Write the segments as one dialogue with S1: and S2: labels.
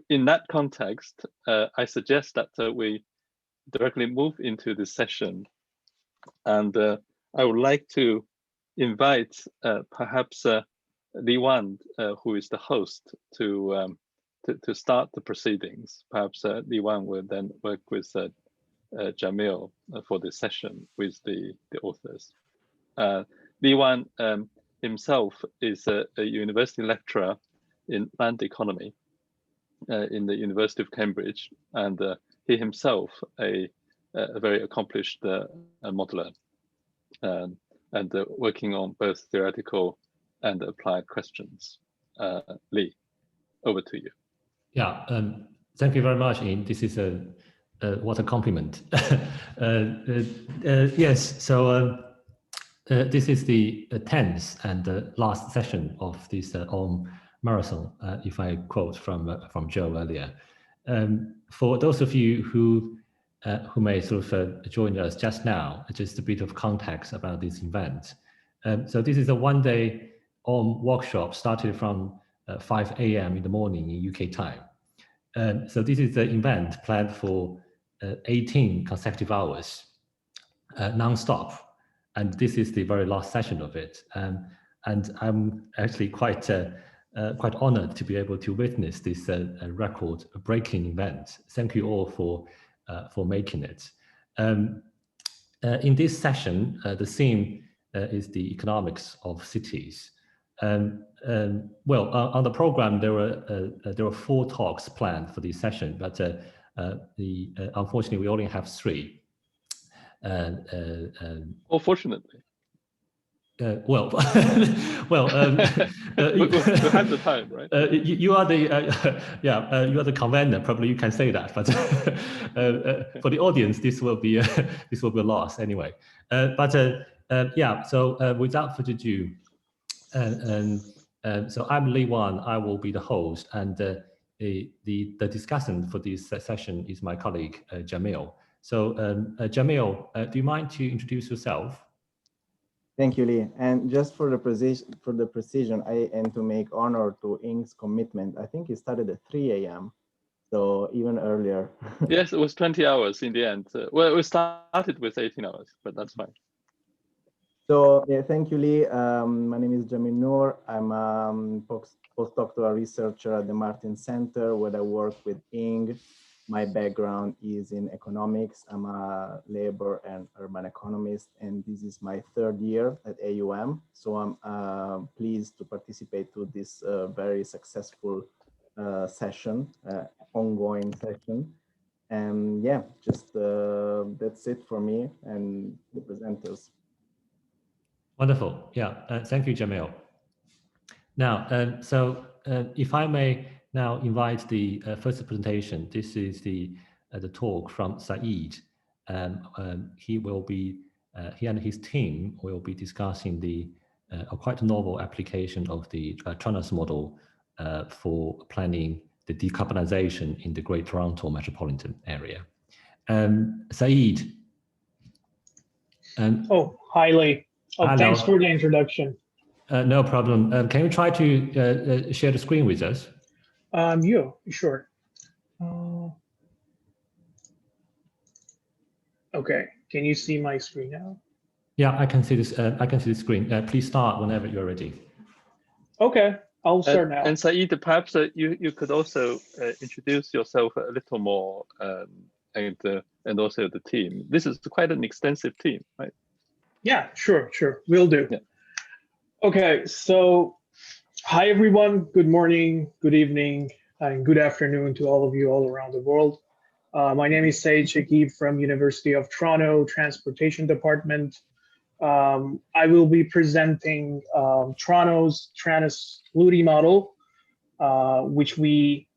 S1: in that context, I suggest that we directly move into the session, and I would like to invite perhaps Li Wan, who is the host, to start the proceedings. Perhaps Li Wan will then work with Jamil for the session with the authors. Li Wan himself is a university lecturer in land economy in the University of Cambridge, and he himself a very accomplished modeler, and working on both theoretical and applied questions. Li, over to you.
S2: Yeah, thank you very much, Ian. This is what a compliment. Yes, so this is the 10th and the last session of this AUM marathon, if I quote from Joe earlier. For those of you who may sort of join us just now, just a bit of context about this event. So this is a one-day AUM workshop started from 5 a.m. in the morning in UK time. So this is the event planned for 18 consecutive hours, non-stop. And this is the very last session of it. And I'm actually quite honored to be able to witness this record-breaking event. Thank you all for making it. In this session, the theme is the economics of cities. Well, on the program, there were 4 talks planned for this session, but unfortunately, we only have 3.
S1: Well, fortunately.
S2: Well, well,
S1: we have the time, right?
S2: You are the you are the convener. Probably you can say that, but for the audience, this will be a loss anyway. Yeah. So without further ado, so I'm Li Wan. I will be the host, and the discussant for this session is my colleague Jamil. So Jamil, do you mind to introduce yourself?
S3: Thank you, Lee. And just for the precision, and to make honor to Ing's commitment, I think it started at 3 a.m. So even earlier.
S1: Yes, it was 20 hours in the end. Well, we started with 18 hours, but that's fine.
S3: So yeah, thank you, Lee. My name is Jamil Noor. I'm a postdoctoral researcher at the Martin Center, where I work with Ing. My background is in economics. I'm a labor and urban economist, and this is my 3rd year at AUM. So I'm pleased to participate to this very successful session, ongoing session. And yeah, just that's it for me and the presenters.
S2: Wonderful. Yeah, thank you, Jamil. Now, so if I may now invite the first presentation. This is the talk from Saeed. He will be, he and his team will be discussing a quite novel application of the Tranas model for planning the decarbonization in the Great Toronto Metropolitan area. Saeed.
S4: Oh, hi, Lee. Oh,
S2: hello.
S4: Thanks for the introduction.
S2: No problem. Can you try to share the screen with us?
S4: Yeah, sure. Okay, can you see my screen now?
S2: Yeah, I can see this. I can see the screen. Please start whenever you're ready.
S4: Okay, I'll start now.
S1: And Saeed, perhaps you could also introduce yourself a little more, and also the team. This is quite an extensive team, right?
S4: Yeah, sure, will do. Yeah. Okay, so hi everyone, good morning, good evening, and good afternoon to all of you all around the world. My name is Saeed Shakib from University of Toronto Transportation Department. I will be presenting Toronto's Tranas-Ludi model, which we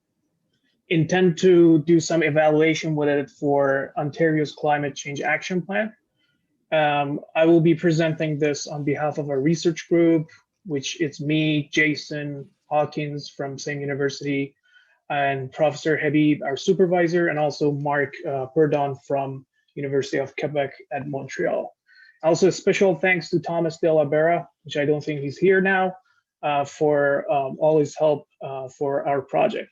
S4: intend to do some evaluation with it for Ontario's Climate Change Action Plan. I will be presenting this on behalf of our research group, which it's me, Jason, Hawkins from same university, and Professor Habib, our supervisor, and also Mark Purdon from University of Quebec at Montreal. Also, special thanks to Thomas de la Barra, which I don't think he's here now, for all his help for our project.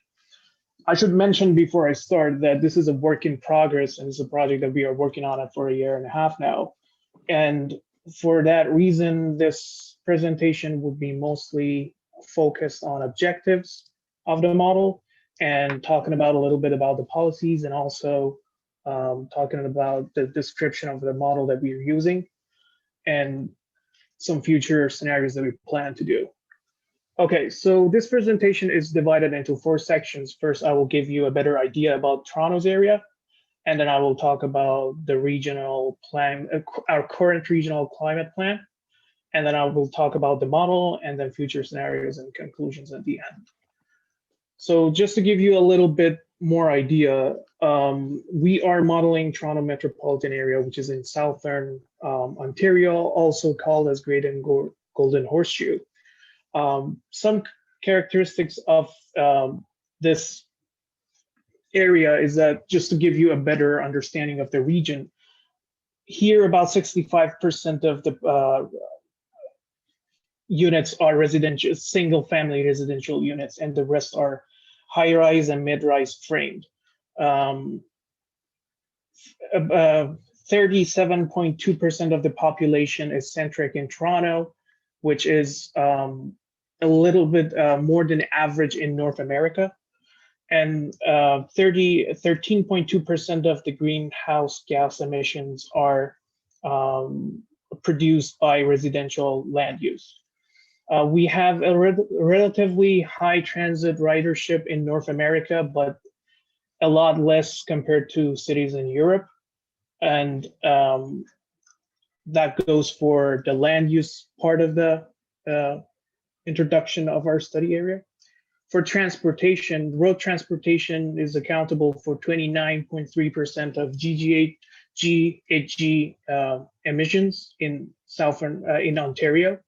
S4: I should mention before I start that this is a work in progress, and it's a project that we are working on it for 1.5 years now. And for that reason, this presentation would be mostly focused on objectives of the model and talking about a little bit about the policies, and also talking about the description of the model that we are using and some future scenarios that we plan to do. Okay, so this presentation is divided into 4 sections. First, I will give you a better idea about Toronto's area, and then I will talk about the regional plan, our current regional climate plan, and then I will talk about the model and then future scenarios and conclusions at the end. So just to give you a little bit more idea, we are modeling Toronto Metropolitan area, which is in southern Ontario, also called as Great and Golden Horseshoe. Some characteristics of this area is that, just to give you a better understanding of the region, here about 65% of the units are residential, single family residential units, and the rest are high-rise and mid-rise framed. 37.2% of the population is centric in Toronto, which is a little bit more than average in North America. And 13.2% of the greenhouse gas emissions are produced by residential land use. We have a relatively high transit ridership in North America, but a lot less compared to cities in Europe. And that goes for the land use part of the introduction of our study area. For transportation, road transportation is accountable for 29.3% of GHG emissions in in Ontario.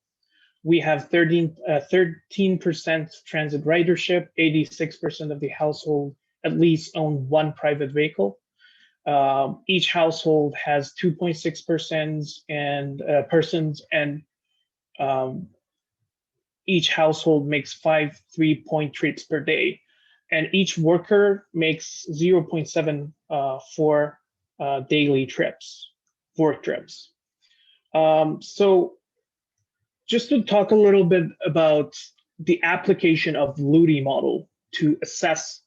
S4: We have 13% transit ridership. 86% of the household at least own one private vehicle. Each household has 2.6% and persons, and each household makes 5 3-point trips per day, and each worker makes 0.7 daily trips, work trips. So just to talk a little bit about the application of LUTI model to assess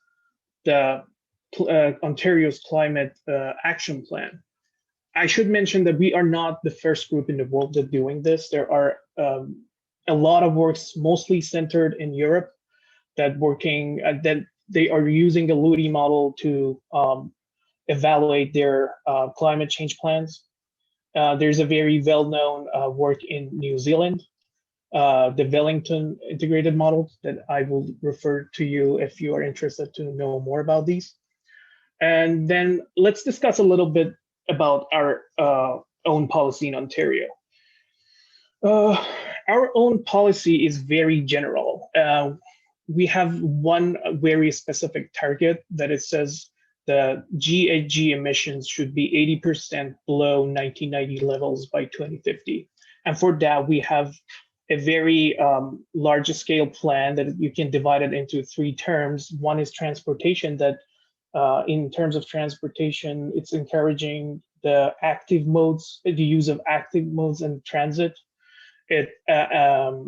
S4: the Ontario's climate action plan. I should mention that we are not the first group in the world that's doing this. There are a lot of works mostly centered in Europe that they are using the LUTI model to evaluate their climate change plans. There's a very well-known work in New Zealand, the Wellington integrated model, that I will refer to you if you are interested to know more about these. And then let's discuss a little bit about our own policy in Ontario. Our own policy is very general. We have one very specific target that it says the GHG emissions should be 80% below 1990 levels by 2050. And for that, we have a very large scale plan that you can divide it into 3 terms. One is transportation, that in terms of transportation, it's encouraging the active modes, the use of active modes in transit. It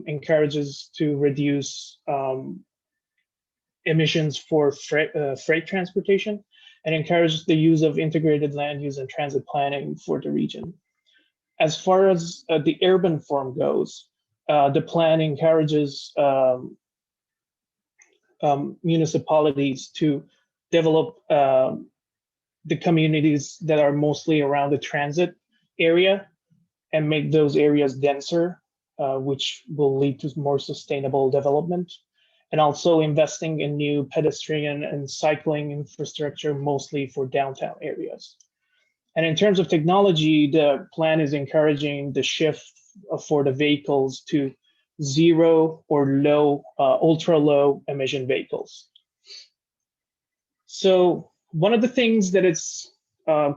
S4: encourages to reduce emissions for freight transportation, and encourages the use of integrated land use and transit planning for the region. As far as the urban form goes, the plan encourages municipalities to develop the communities that are mostly around the transit area and make those areas denser, which will lead to more sustainable development, and also investing in new pedestrian and cycling infrastructure, mostly for downtown areas. And in terms of technology, the plan is encouraging the shift for the vehicles to zero or low, ultra low emission vehicles. So one of the things that is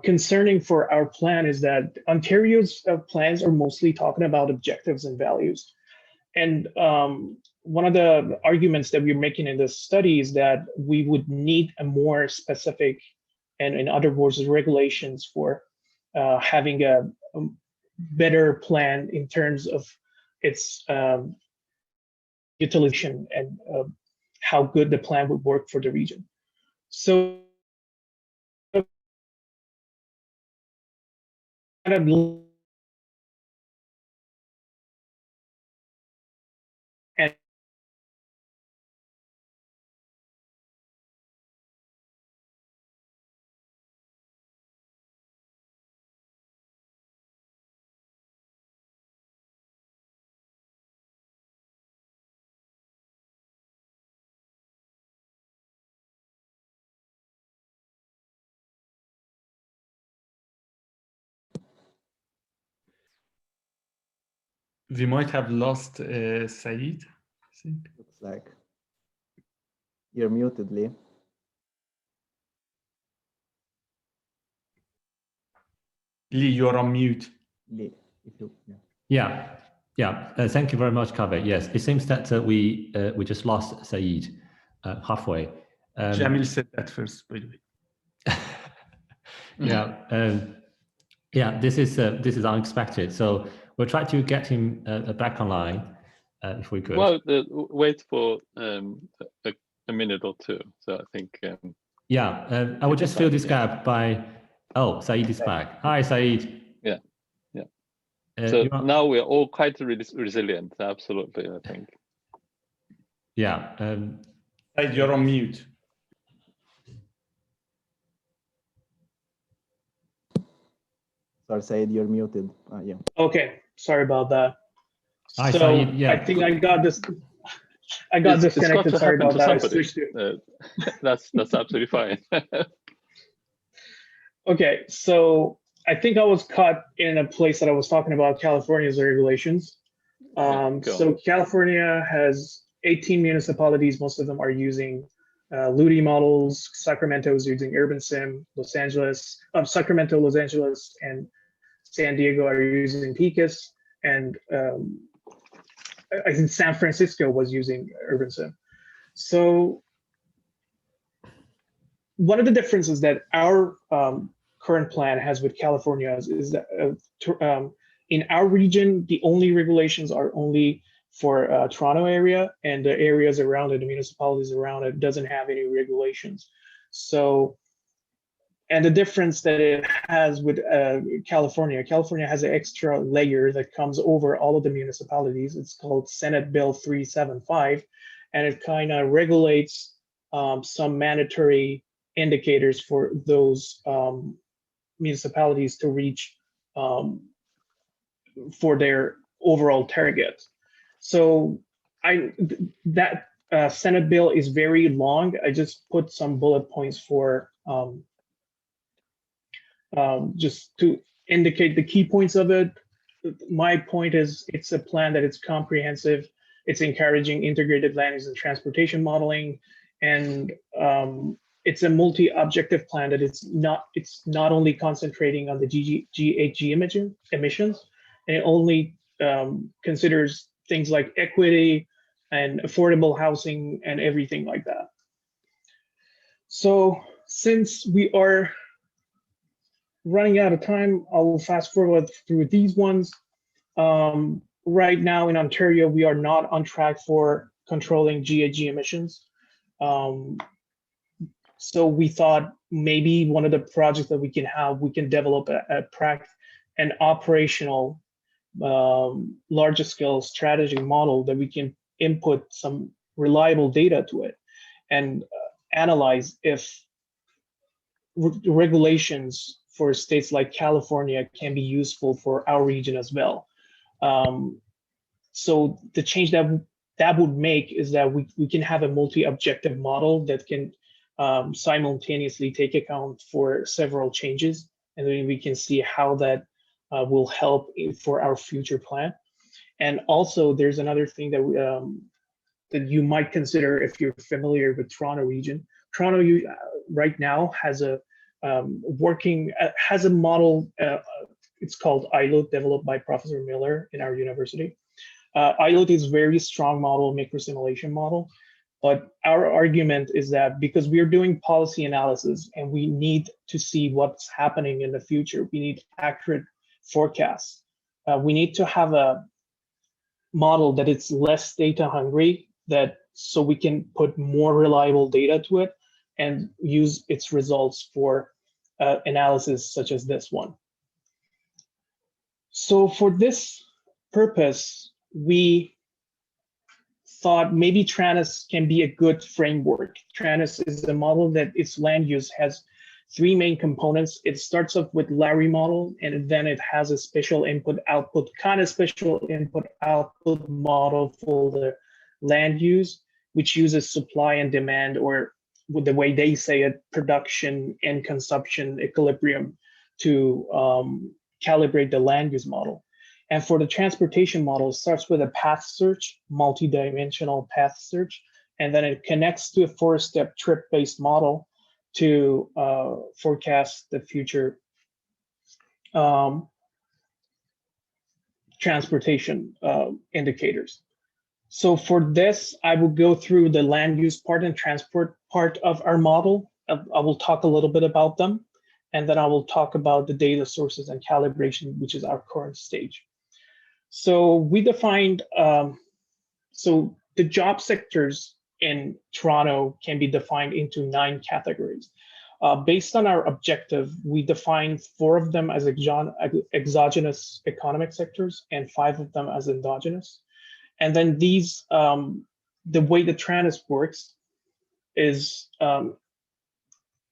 S4: concerning for our plan is that Ontario's plans are mostly talking about objectives and values. And one of the arguments that we're making in this study is that we would need a more specific, and in other words, regulations for having a better plan in terms of its utilization and how good the plan would work for the region. So and
S5: we might have lost Saeed, I think.
S3: Looks like you're muted, Lee.
S5: Lee, you're on mute.
S3: Lee, if you, yeah.
S2: Thank you very much, Kaveh. Yes, it seems that we just lost Saeed halfway.
S5: Jamil said that first, by the
S2: way. This is unexpected. So we'll try to get him back online if we could.
S1: Well, wait for a minute or two. So I think.
S2: I will just fill this gap by. Oh, Saeed is back. Hi, Saeed.
S1: Yeah. So now we're all quite resilient. Absolutely, I think.
S5: Saeed, you're on mute.
S3: Sorry, Saeed, you're muted.
S4: Okay, sorry about that.
S2: Hi,
S4: so
S2: Saeed,
S4: I think I got this. I got disconnected. Sorry about that.
S1: That's absolutely fine.
S4: Okay, so I think I was caught in a place that I was talking about California's regulations. So California has 18 municipalities. Most of them are using LUDI models. Sacramento is using UrbanSim. Sacramento, Los Angeles, and San Diego are using PICUS. And I think San Francisco was using UrbanSim. So one of the differences that our current plan has with California is that in our region, the only regulations are only for Toronto area, and the areas around it, the municipalities around it, doesn't have any regulations. So, and the difference that it has with California has an extra layer that comes over all of the municipalities. It's called Senate Bill 375, and it kind of regulates some mandatory indicators for those municipalities to reach for their overall target. So that Senate bill is very long. I just put some bullet points for just to indicate the key points of it. My point is it's a plan that it's comprehensive. It's encouraging integrated land use and transportation modeling, and it's a multi-objective plan that it's not only concentrating on the GHG emissions, and it only considers things like equity and affordable housing and everything like that. So since we are running out of time, I will fast forward through these ones. Right now in Ontario, we are not on track for controlling GHG emissions. So we thought maybe one of the projects that we can develop an operational larger scale strategy model that we can input some reliable data to it and analyze if regulations for states like California can be useful for our region as well. So the change that would make is that we can have a multi-objective model that can simultaneously take account for several changes, and then we can see how that will help for our future plan. And also there's another thing that that you might consider if you're familiar with Toronto region. Toronto right now has a model, it's called ILO, developed by Professor Miller in our university. IoT is a very strong model, microsimulation model. But our argument is that because we are doing policy analysis and we need to see what's happening in the future, we need accurate forecasts. We need to have a model that it's less data hungry, so we can put more reliable data to it and use its results for analysis such as this one. So for this purpose, we thought maybe TRANIS can be a good framework. TRANIS is a model that its land use has three main components. It starts off with Larry model, and then it has a special input-output, kind of special input-output model for the land use, which uses supply and demand, or with the way they say it, production and consumption equilibrium to calibrate the land use model. And for the transportation model, it starts with a path search, multi-dimensional path search, and then it connects to a 4-step trip-based model to forecast the future transportation indicators. So for this, I will go through the land use part and transport part of our model. I will talk a little bit about them, and then I will talk about the data sources and calibration, which is our current stage. So we defined, so the job sectors in Toronto can be defined into 9 categories. Based on our objective, we defined 4 of them as exogenous economic sectors and 5 of them as endogenous. And then these, the way the TRANIS works is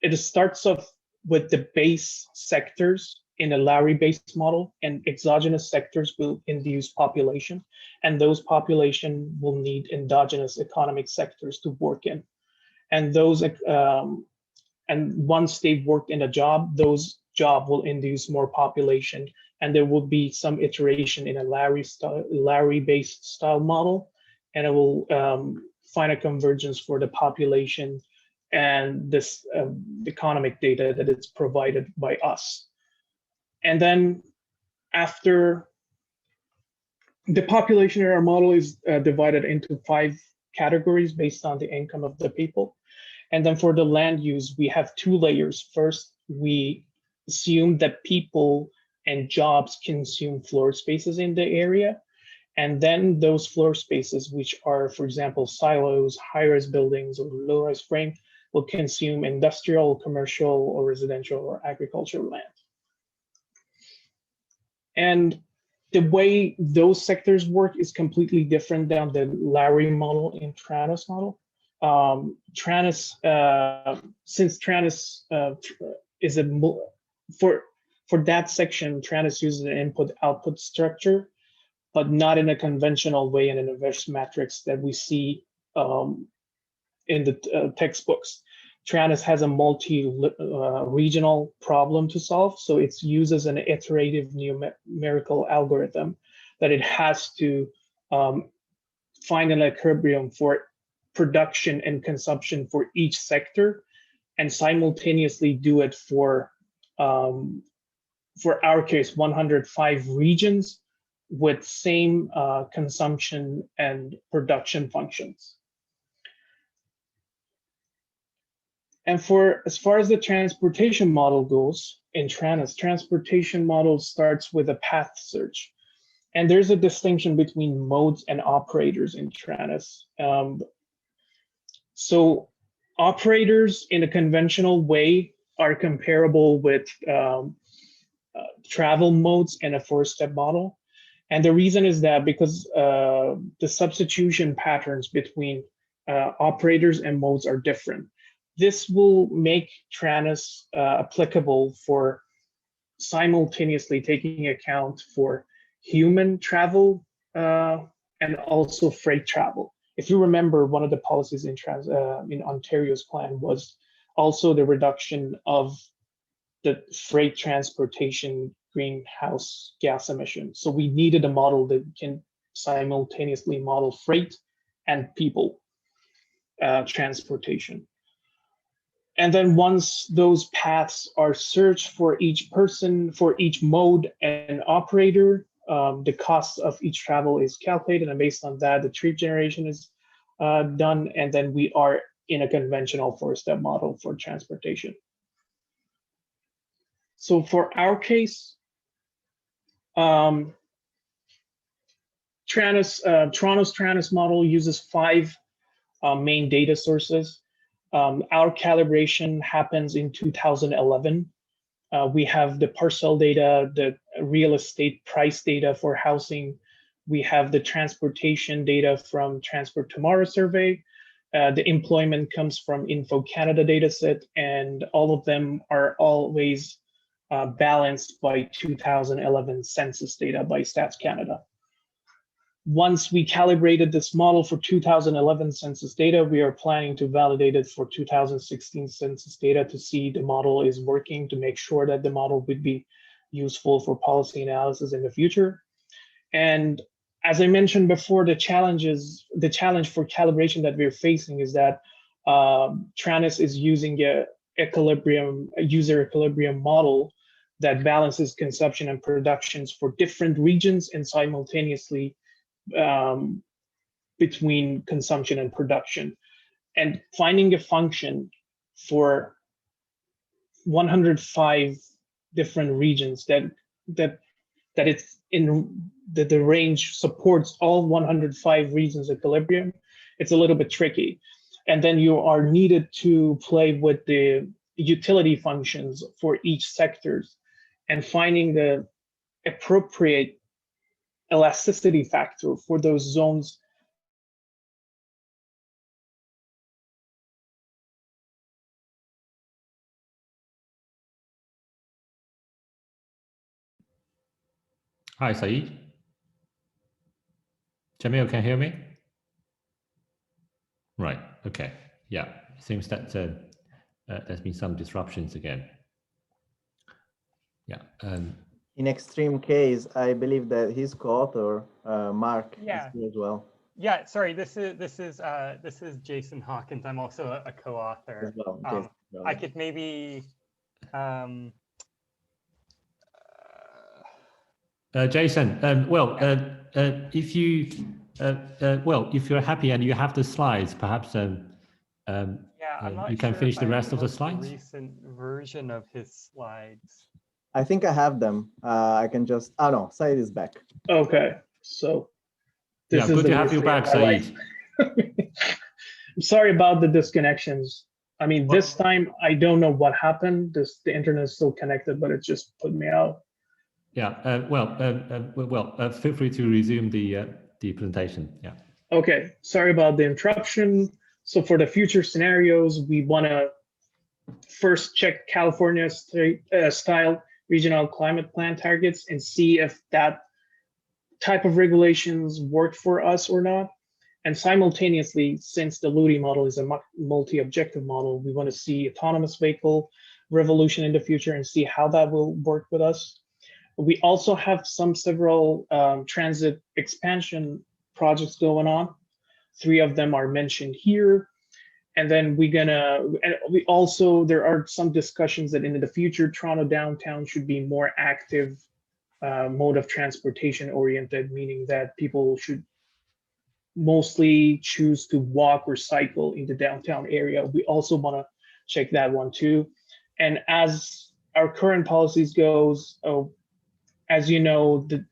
S4: it starts off with the base sectors in a Larry-based model, and exogenous sectors will induce population, and those population will need endogenous economic sectors to work in. And those, and once they've worked in a job, those job will induce more population, and there will be some iteration in a Larry-based style model, and it will find a convergence for the population and this economic data that it's provided by us. And then after the population in our model is divided into 5 categories based on the income of the people. And then for the land use, we have 2 layers. First, we assume that people and jobs consume floor spaces in the area. And then those floor spaces, which are, for example, silos, high-rise buildings, or low-rise frame, will consume industrial, commercial, or residential or agricultural land. And the way those sectors work is completely different than the Larry model in TRANIS model. Since TRANIS is for that section, TRANIS uses an input-output structure, but not in a conventional way in an inverse matrix that we see in the textbooks. TRANIS has a multi-regional problem to solve, so it uses an iterative numerical algorithm that it has to find an equilibrium for production and consumption for each sector, and simultaneously do it for our case, 105 regions with same consumption and production functions. And as far as the transportation model goes in TRANIS, transportation model starts with a path search. And there's a distinction between modes and operators in TRANIS. So operators in a conventional way are comparable with travel modes in a 4-step model. And the reason is that because the substitution patterns between operators and modes are different. This will make TRANIS applicable for simultaneously taking account for human travel and also freight travel. If you remember, one of the policies in Ontario's plan was also the reduction of the freight transportation greenhouse gas emissions. So we needed a model that can simultaneously model freight and people transportation. And then once those paths are searched for each person, for each mode and operator, the cost of each travel is calculated, and based on that, the trip generation is done, and then we are in a conventional 4-step model for transportation. So for our case, Toronto's TRANS model uses 5 main data sources. Our calibration happens in 2011. We have the parcel data, the real estate price data for housing. We have the transportation data from Transport Tomorrow survey. The employment comes from Info Canada dataset, and all of them are always balanced by 2011 census data by Stats Canada. Once we calibrated this model for 2011 census data, we are planning to validate it for 2016 census data to see the model is working, to make sure that the model would be useful for policy analysis in the future. And as I mentioned before, the challenge for calibration that we're facing is that TRANS is using a user equilibrium model that balances consumption and productions for different regions and simultaneously between consumption and production. And finding a function for 105 different regions that it's in the range supports all 105 regions equilibrium, it's a little bit tricky. And then you are needed to play with the utility functions for each sectors and finding the appropriate elasticity factor for those zones.
S2: Hi, Saeed. Jamil, can you hear me? Right, okay. Yeah, it seems that there's been some disruptions again. Yeah.
S3: In extreme case, I believe that his co-author, Mark, is here as well.
S6: Yeah, sorry, this is Jason Hawkins. I'm also a co-author.
S3: Well,
S6: I could maybe
S2: Jason, if you if you're happy and you have the slides, perhaps
S6: I'm not
S2: you can
S6: sure
S2: finish
S6: if
S2: the
S6: I
S2: rest of the
S6: have
S2: slides.
S6: Recent version of his slides.
S3: I think I have them. I can just. Oh no, Saeed is back.
S4: Okay, so this is
S2: good
S4: the
S2: to have you back, Saeed.
S4: I'm sorry about the disconnections. I mean, this time I don't know what happened. The internet is still connected, but it just put me out.
S2: Yeah. Feel free to resume the presentation. Yeah.
S4: Okay. Sorry about the interruption. So for the future scenarios, we want to first check California style regional climate plan targets and see if that type of regulations work for us or not. And simultaneously, since the LUDI model is a multi-objective model, we want to see autonomous vehicle revolution in the future and see how that will work with us. We also have several transit expansion projects going on. 3 of them are mentioned here. And then there are some discussions that in the future, Toronto downtown should be more active mode of transportation oriented, meaning that people should mostly choose to walk or cycle in the downtown area. We also want to check that one too. And as our current policies goes, as you know, the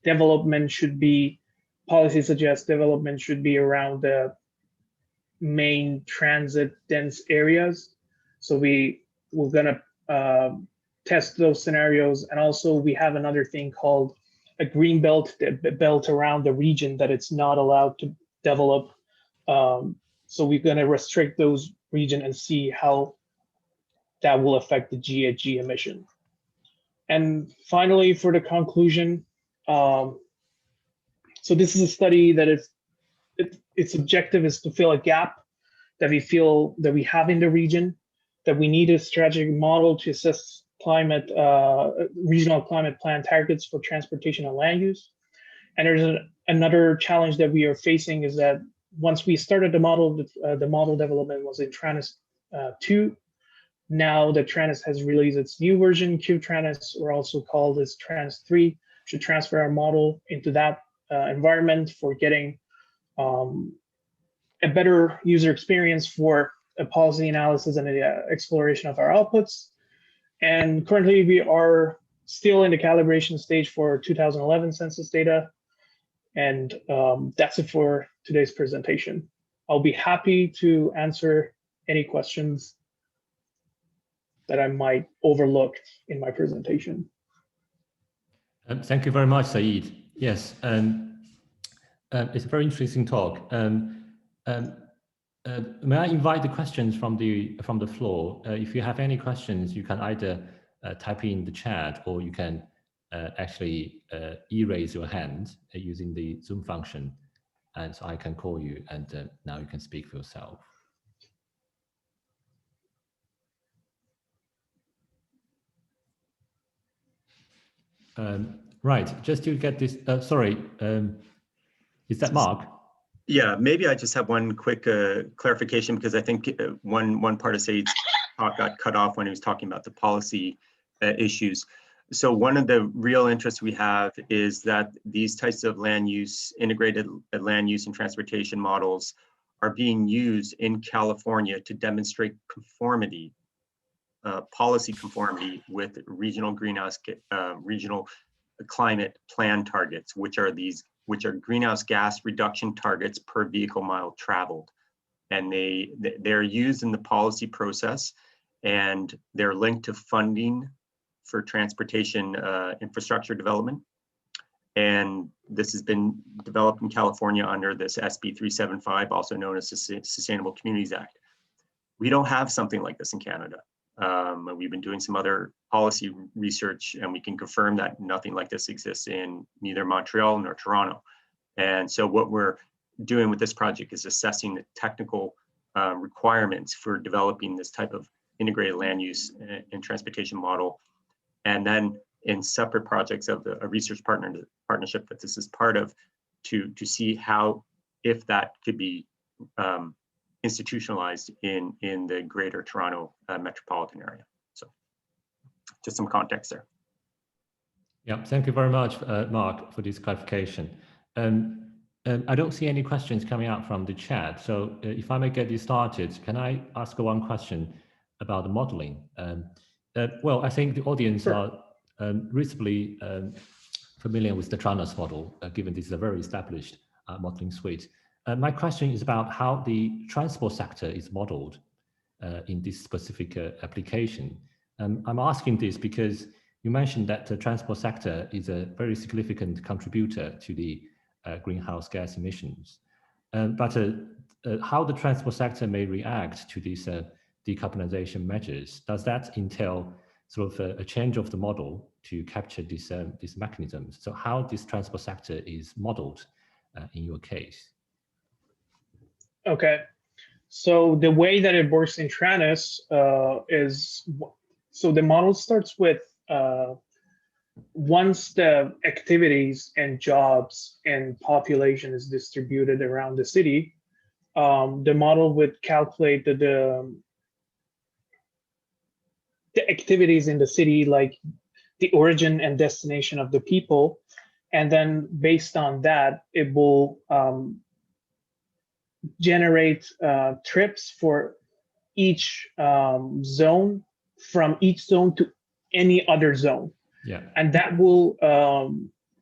S4: development should be, policy suggests development should be around the main transit dense areas. So we're gonna test those scenarios. And also we have another thing called a green belt around the region that it's not allowed to develop. So we're gonna restrict those regions and see how that will affect the GHG emission. And finally, for the conclusion, so this is a study that its objective is to fill a gap that we feel that we have in the region, that we need a strategic model to assess climate, regional climate plan targets for transportation and land use. And there's another challenge that we are facing is that once we started the model development was in TRANS 2. Now the TRANS has released its new version, QTRANS, or also called as TRANS 3. should transfer our model into that environment for getting a better user experience for a policy analysis and exploration of our outputs. And currently we are still in the calibration stage for 2011 census data. And that's it for today's presentation. I'll be happy to answer any questions that I might overlook in my presentation.
S2: Thank you very much, Saeed. Yes, it's a very interesting talk. May I invite the questions from the floor? If you have any questions, you can either type in the chat, or you can actually raise your hand using the Zoom function, and so I can call you, and now you can speak for yourself. Right, just to get this, sorry, is that Mark?
S7: Yeah, maybe I just have one quick clarification, because I think one part of Saeed's talk got cut off when he was talking about the policy issues. So one of the real interests we have is that these types of land use, integrated land use and transportation models are being used in California to demonstrate conformity, policy conformity with regional regional climate plan targets, which are greenhouse gas reduction targets per vehicle mile traveled. And they're used in the policy process, and they're linked to funding for transportation infrastructure development. And this has been developed in California under this SB 375, also known as the Sustainable Communities Act. We don't have something like this in Canada. We've been doing some other policy research, and we can confirm that nothing like this exists in neither Montreal nor Toronto. And so what we're doing with this project is assessing the technical requirements for developing this type of integrated land use and transportation model. And then in separate projects of a research partnership that this is part of, to see how, if that could be institutionalized in the greater Toronto metropolitan area. So just some context there.
S2: Yeah, thank you very much, Mark, for this clarification. I don't see any questions coming out from the chat. So if I may get you started, can I ask one question about the modeling? Well, I think the audience
S4: Sure.
S2: are reasonably familiar with the Tranos model, given this is a very established modeling suite. My question is about how the transport sector is modeled in this specific application. I'm asking this because you mentioned that the transport sector is a very significant contributor to the greenhouse gas emissions. But how the transport sector may react to these decarbonization measures, does that entail sort of a change of the model to capture these mechanisms? So how this transport sector is modeled in your case?
S4: Okay, so the way that it works in Tranos is, so the model starts with once the activities and jobs and population is distributed around the city, the model would calculate the activities in the city, like the origin and destination of the people. And then based on that, it will generate trips for each zone, from each zone to any other zone.
S2: Yeah.
S4: And that will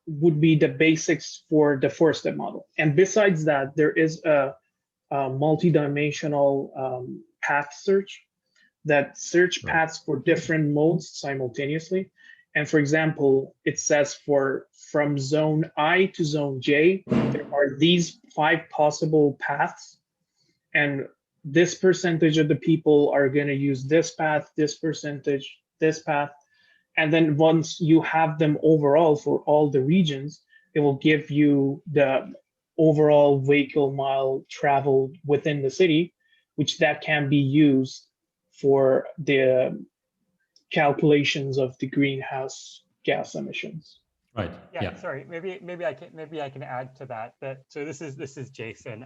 S4: would be the basics for the four-step model. And besides that, there is a multi-dimensional path search that search paths for different modes simultaneously. And for example, it says from zone I to zone J, there are these 5 possible paths. And this percentage of the people are going to use this path, this percentage, this path. And then once you have them overall for all the regions, it will give you the overall vehicle mile traveled within the city, which that can be used for the calculations of the greenhouse gas emissions.
S2: Right.
S6: Yeah. Sorry. Maybe I can add to that. So this is Jason.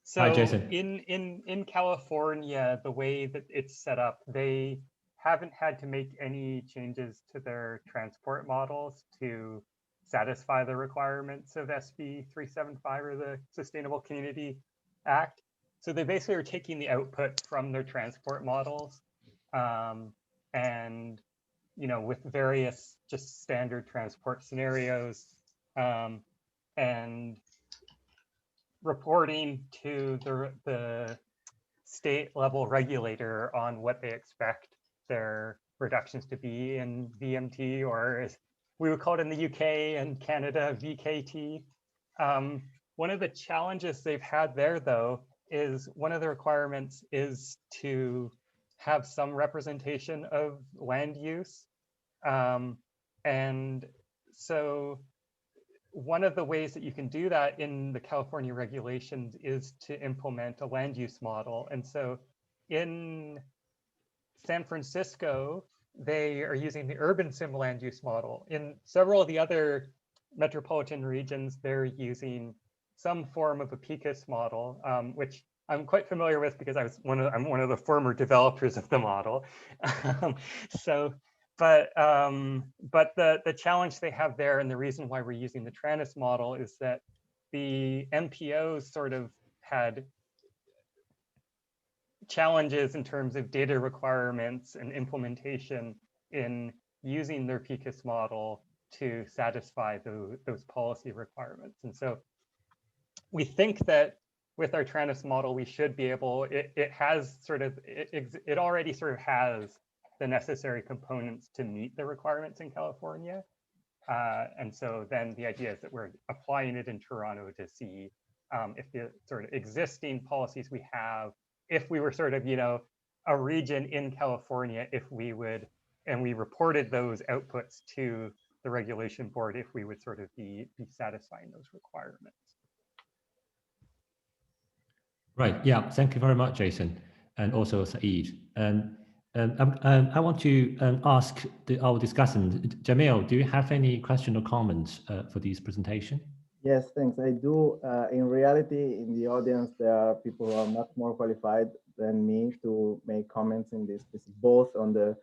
S6: So
S2: Hi, Jason.
S6: In California, the way that it's set up, they haven't had to make any changes to their transport models to satisfy the requirements of SB 375 or the Sustainable Community Act. So they basically are taking the output from their transport models and, you know, with various just standard transport scenarios and reporting to the state level regulator on what they expect their reductions to be in VMT, or as we would call it in the UK and Canada, VKT. One of the challenges they've had there, though, is one of the requirements is to have some representation of land use. And so one of the ways that you can do that in the California regulations is to implement a land use model. And so in San Francisco, they are using the urban sim land use model. In several of the other metropolitan regions, they're using some form of a PICUS model, which I'm quite familiar with because I'm one of the former developers of the model. But the challenge they have there, and the reason why we're using the TRANIS model, is that the MPOs sort of had challenges in terms of data requirements and implementation in using their PICUS model to satisfy those policy requirements. And so we think that with our TRANIS model, we should be able, it already sort of has the necessary components to meet the requirements in California. And so then the idea is that we're applying it in Toronto to see if the sort of existing policies we have, if we were sort of, you know, a region in California, if we would, and we reported those outputs to the regulation board, if we would sort of be satisfying those requirements.
S2: Right. Yeah. Thank you very much, Jason, and also Saeed. And I want to ask our discussant, Jamil, do you have any question or comments for this presentation?
S3: Yes, thanks. I do. In reality, in the audience, there are people who are much more qualified than me to make comments in this, both on the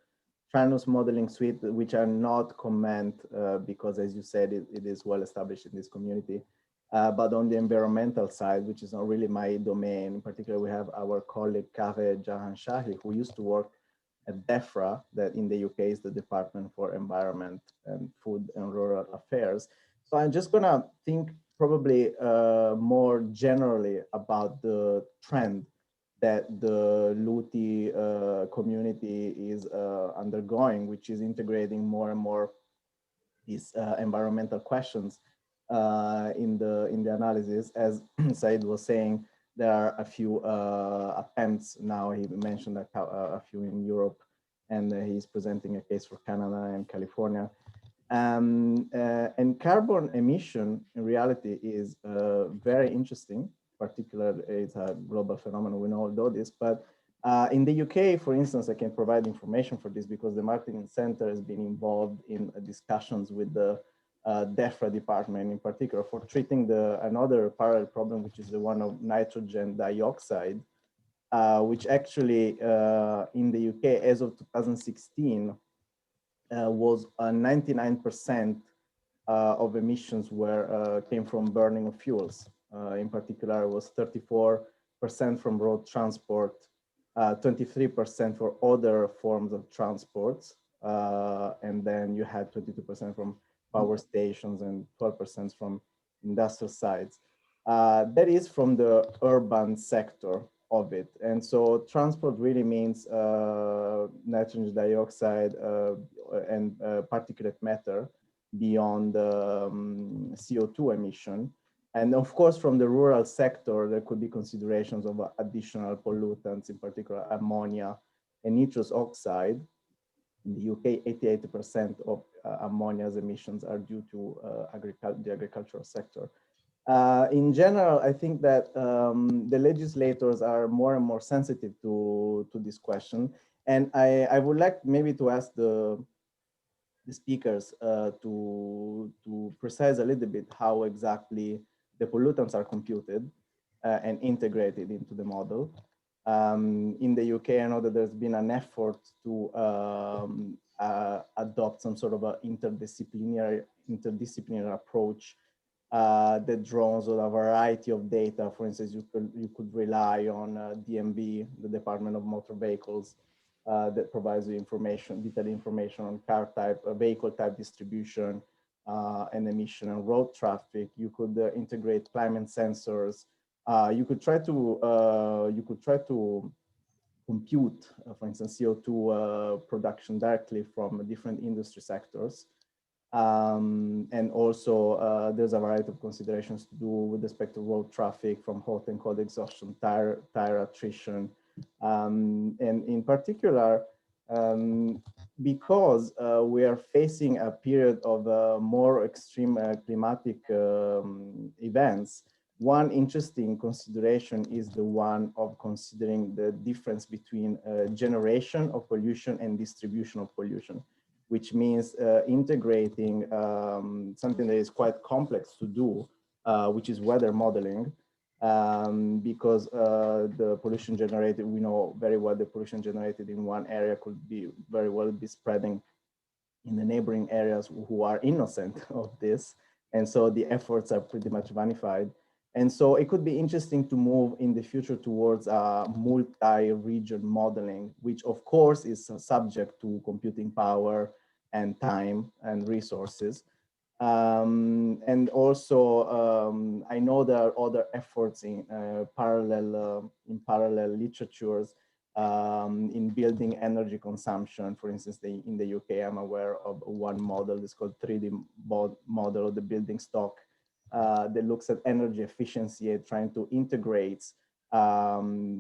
S3: TRANIS modeling suite, which are not comment because, as you said, it is well established in this community. But on the environmental side, which is not really my domain, in particular, we have our colleague Kare Jahanshahi, who used to work at DEFRA, that in the UK is the Department for Environment and Food and Rural Affairs. So I'm just gonna think probably more generally about the trend that the Luti community is undergoing, which is integrating more and more these environmental questions in the analysis. As Saeed was saying, there are a few attempts now. He mentioned a few in Europe, and he's presenting a case for Canada and California. And carbon emission in reality is very interesting. Particularly, it's a global phenomenon. We know all this, but in the UK, for instance, I can provide information for this because the Marketing Center has been involved in discussions with the DEFRA department, in particular, for treating another parallel problem, which is the one of nitrogen dioxide, which actually in the UK, as of 2016, was 99% of emissions came from burning of fuels. In particular, it was 34% from road transport, 23% for other forms of transport, and then you had 22% from power stations and 12% from industrial sites. That is from the urban sector of it. And so transport really means nitrogen dioxide and particulate matter beyond CO2 emission. And of course, from the rural sector, there could be considerations of additional pollutants, in particular ammonia and nitrous oxide. In the UK, 88% of ammonia's emissions are due to the agricultural sector. In general, I think that the legislators are more and more sensitive to this question. And I would like maybe to ask the speakers to precise a little bit how exactly the pollutants are computed and integrated into the model. In the UK, I know that there's been an effort to adopt some sort of a interdisciplinary approach that draws on a variety of data. For instance, you could rely on DMV, the Department of Motor Vehicles, that provides you information, detailed information on car type, vehicle type distribution, and emission and road traffic. You could integrate climate sensors. You could try to compute, for instance, CO2 production directly from different industry sectors. And also there's a variety of considerations to do with respect to road traffic, from hot and cold exhaustion, tire attrition. And in particular, because we are facing a period of more extreme climatic events, one interesting consideration is the one of considering the difference between generation of pollution and distribution of pollution, which means integrating something that is quite complex to do, which is weather modeling, because the pollution generated, we know very well the pollution generated in one area could be very well be spreading in the neighboring areas who are innocent of this. And so the efforts are pretty much vanified. And so it could be interesting to move in the future towards multi-region modeling, which of course is subject to computing power and time and resources. And also, I know there are other efforts in parallel literatures in building energy consumption. For instance, in the UK, I'm aware of one model. It's called 3D model of the building stock that looks at energy efficiency and trying to integrate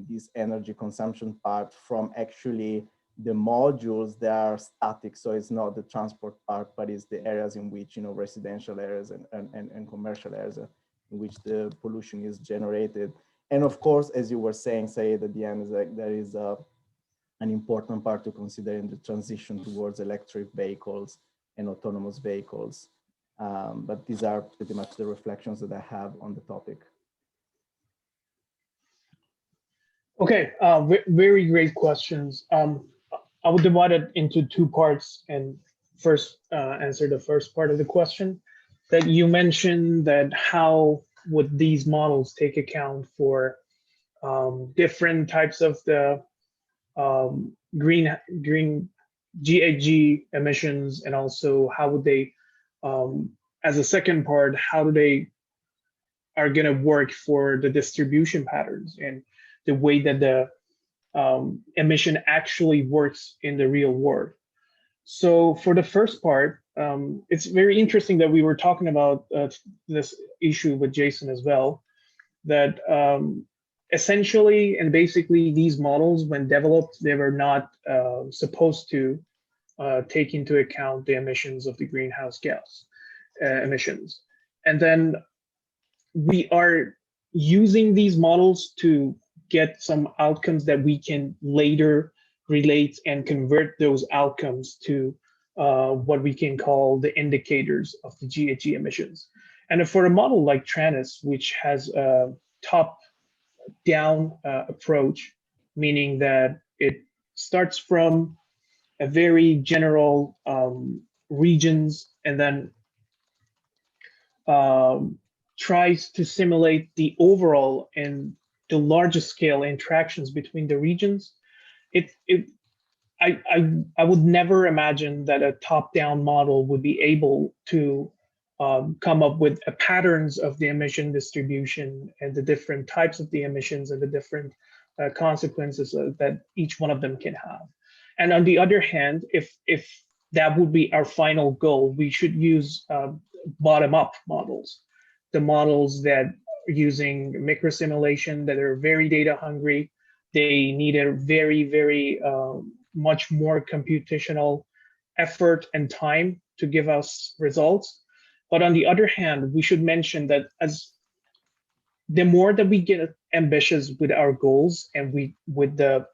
S3: this energy consumption part from actually the modules that are static. So it's not the transport part, but it's the areas in which, you know, residential areas and commercial areas in which the pollution is generated. And of course, as you were saying, Saeed, at the end, is like there is an important part to consider in the transition towards electric vehicles and autonomous vehicles. But these are pretty much the reflections that I have on the topic.
S4: Okay, very great questions. I would divide it into two parts and first answer the first part of the question that you mentioned, that how would these models take account for different types of the green GHG emissions, and also how would they, as a second part, how do they are going to work for the distribution patterns and the way that the emission actually works in the real world. So for the first part, it's very interesting that we were talking about this issue with Jason as well, that essentially and basically these models, when developed, they were not supposed to take into account the emissions of the greenhouse gas emissions. And then we are using these models to get some outcomes that we can later relate and convert those outcomes to what we can call the indicators of the GHG emissions. And for a model like TRANIS, which has a top-down approach, meaning that it starts from a very general regions and then tries to simulate the overall and the largest scale interactions between the regions. I would never imagine that a top-down model would be able to come up with patterns of the emission distribution and the different types of the emissions and the different consequences that each one of them can have. And on the other hand, if that would be our final goal, we should use bottom-up models, the models that are using microsimulation, that are very data hungry. They need a very, very much more computational effort and time to give us results. But on the other hand, we should mention that as the more that we get ambitious with our goals and with the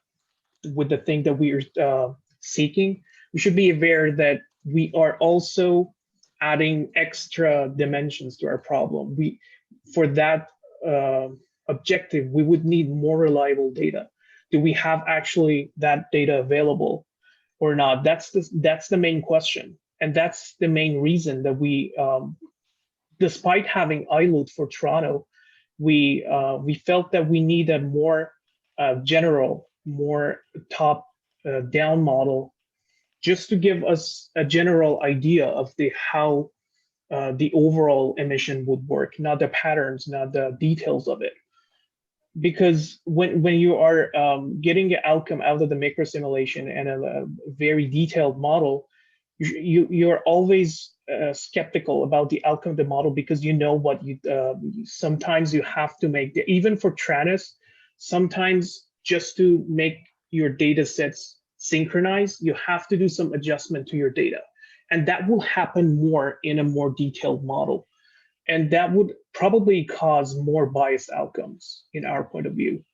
S4: thing that we are seeking, we should be aware that we are also adding extra dimensions to our problem. For that objective, we would need more reliable data. Do we have actually that data available? or not? That's the main question. And that's the main reason that we, despite having ILUT for Toronto, we felt that we need a more general, more top-down model, just to give us a general idea of how the overall emission would work, not the patterns, not the details of it. Because when you are getting the outcome out of the macro simulation and a very detailed model, you're always skeptical about the outcome of the model, because you know what you sometimes you have to make even for TRANIS, sometimes just to make your data sets synchronize, you have to do some adjustment to your data, and that will happen more in a more detailed model. And that would probably cause more biased outcomes in our point of view.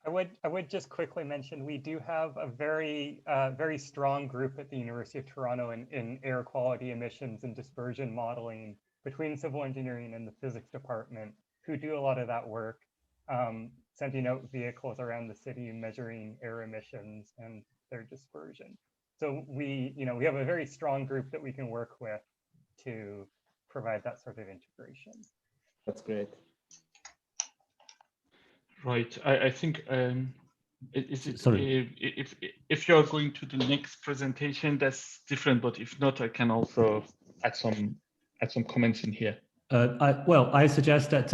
S6: I would just quickly mention, we do have a very strong group at the University of Toronto in air quality emissions and dispersion modeling between civil engineering and the physics department, who do a lot of that work, sending out vehicles around the city, measuring air emissions and their dispersion. So we have a very strong group that we can work with to provide that sort of integration.
S3: That's great.
S5: Right. I think sorry. If you're going to the next presentation, that's different. But if not, I can also add some comments in here.
S2: I suggest that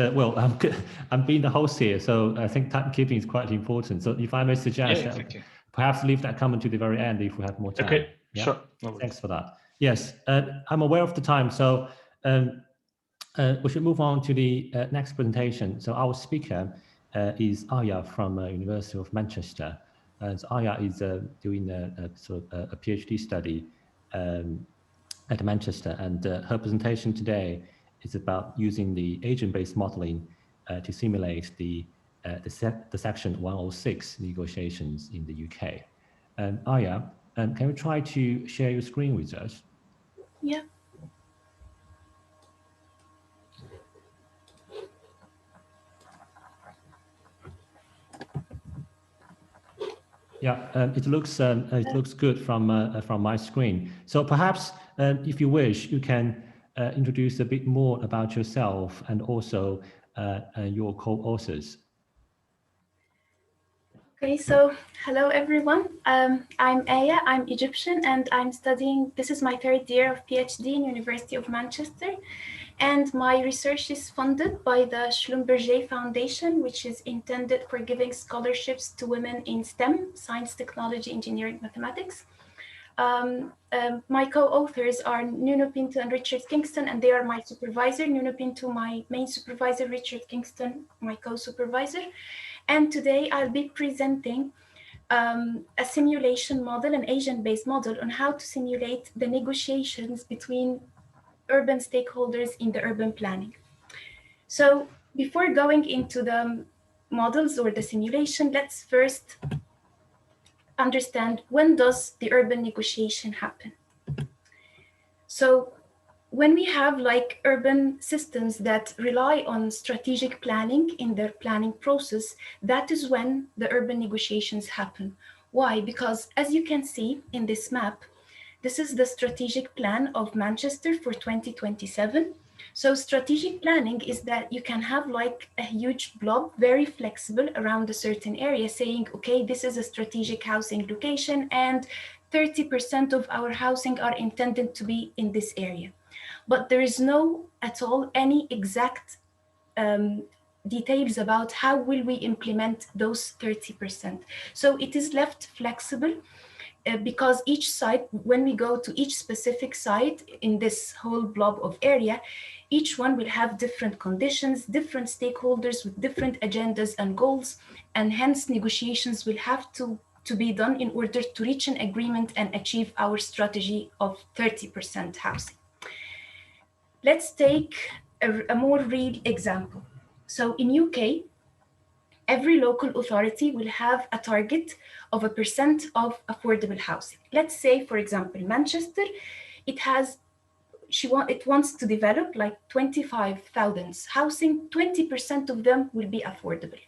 S2: I'm being the host here, so I think timekeeping is quite important. So if I may suggest that perhaps leave that comment to the very end if we have more time.
S5: Okay,
S2: yeah?
S5: sure. No
S2: Thanks for that. Yes, I'm aware of the time, so we should move on to the next presentation. So our speaker is Aya from University of Manchester. So Aya is doing a PhD study at Manchester, and her presentation today is about using the agent-based modeling to simulate the Section 106 negotiations in the UK. Aya, can you try to share your screen with us?
S8: Yeah.
S2: Yeah, it looks good from my screen. So perhaps, if you wish, you can introduce a bit more about yourself and also your co-authors.
S8: Okay, so hello everyone. I'm Aya, I'm Egyptian, and I'm studying, this is my third year of PhD in University of Manchester. And my research is funded by the Schlumberger Foundation, which is intended for giving scholarships to women in STEM, science, technology, engineering, mathematics. My co-authors are Nuno, Pinto, and Richard Kingston, and they are my supervisor. Nuno Pinto, my main supervisor, Richard Kingston, my co-supervisor. And today I'll be presenting a simulation model, an agent-based model on how to simulate the negotiations between urban stakeholders in the urban planning. So before going into the models or the simulation, let's first understand, when does the urban negotiation happen? So when we have like urban systems that rely on strategic planning in their planning process, that is when the urban negotiations happen. Why? Because as you can see in this map, this is the strategic plan of Manchester for 2027. So strategic planning is that you can have like a huge blob, very flexible around a certain area, saying, okay, this is a strategic housing location and 30% of our housing are intended to be in this area. But there is no at all any exact details about how will we implement those 30%. So it is left flexible. Because each site, when we go to each specific site in this whole blob of area, each one will have different conditions, different stakeholders with different agendas and goals, and hence negotiations will have to be done in order to reach an agreement and achieve our strategy of 30% housing. Let's take a more real example. So in UK, every local authority will have a target of 1% of affordable housing. Let's say, for example, Manchester, it wants to develop like 25,000 housing, 20% of them will be affordable.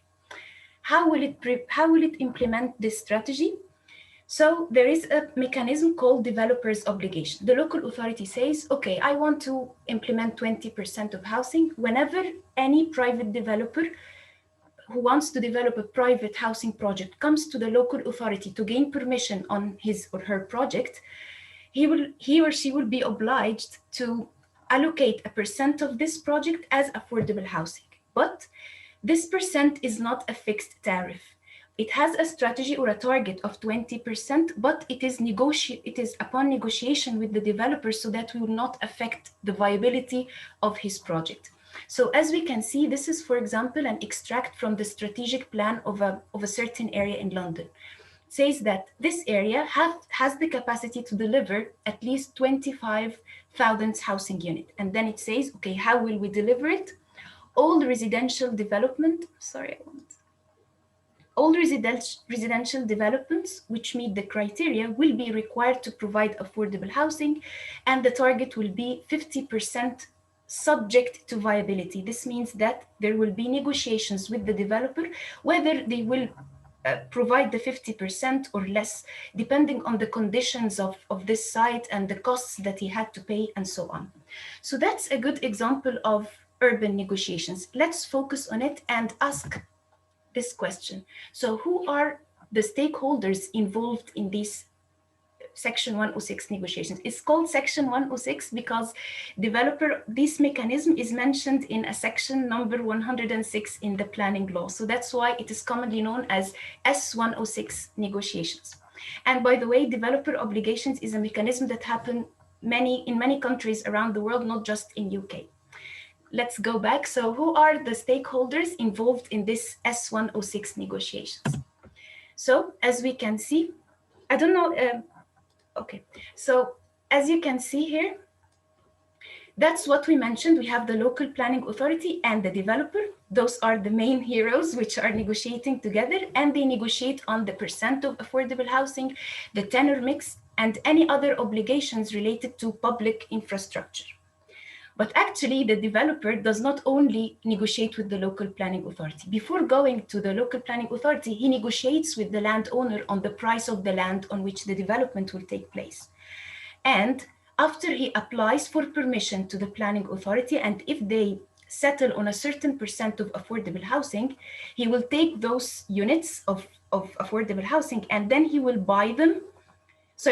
S8: How will it implement this strategy? So there is a mechanism called developer's obligation. The local authority says, okay, I want to implement 20% of housing. Whenever any private developer who wants to develop a private housing project comes to the local authority to gain permission on his or her project, he or she will be obliged to allocate a percent of this project as affordable housing. But this percent is not a fixed tariff. It has a strategy or a target of 20%, but it is upon negotiation with the developer so that we will not affect the viability of his project. So as we can see, this is, for example, an extract from the strategic plan of a certain area in London. It says that this area has the capacity to deliver at least 25,000 housing units. And then it says, okay, how will we deliver it? All residential development, all residential developments which meet the criteria will be required to provide affordable housing, and the target will be 50% subject to viability. This means that there will be negotiations with the developer whether they will provide the 50% or less, depending on the conditions of this site and the costs that he had to pay and so on. So that's a good example of urban negotiations. Let's focus on it and ask this question. So who are the stakeholders involved in these Section 106 negotiations? It's called Section 106 because this mechanism is mentioned in a section number 106 in the planning law. So that's why it is commonly known as S106 negotiations. And by the way, developer obligations is a mechanism that happens in many countries around the world, not just in UK. Let's go back. So who are the stakeholders involved in this S106 negotiations? So as we can see, I don't know, okay. So as you can see here, that's what we mentioned. We have the local planning authority and the developer. Those are the main heroes which are negotiating together, and they negotiate on the percent of affordable housing, the tenor mix, and any other obligations related to public infrastructure. But actually, the developer does not only negotiate with the local planning authority. Before going to the local planning authority, he negotiates with the landowner on the price of the land on which the development will take place. And after he applies for permission to the planning authority, and if they settle on a certain percent of affordable housing, he will take those units of affordable housing and then he will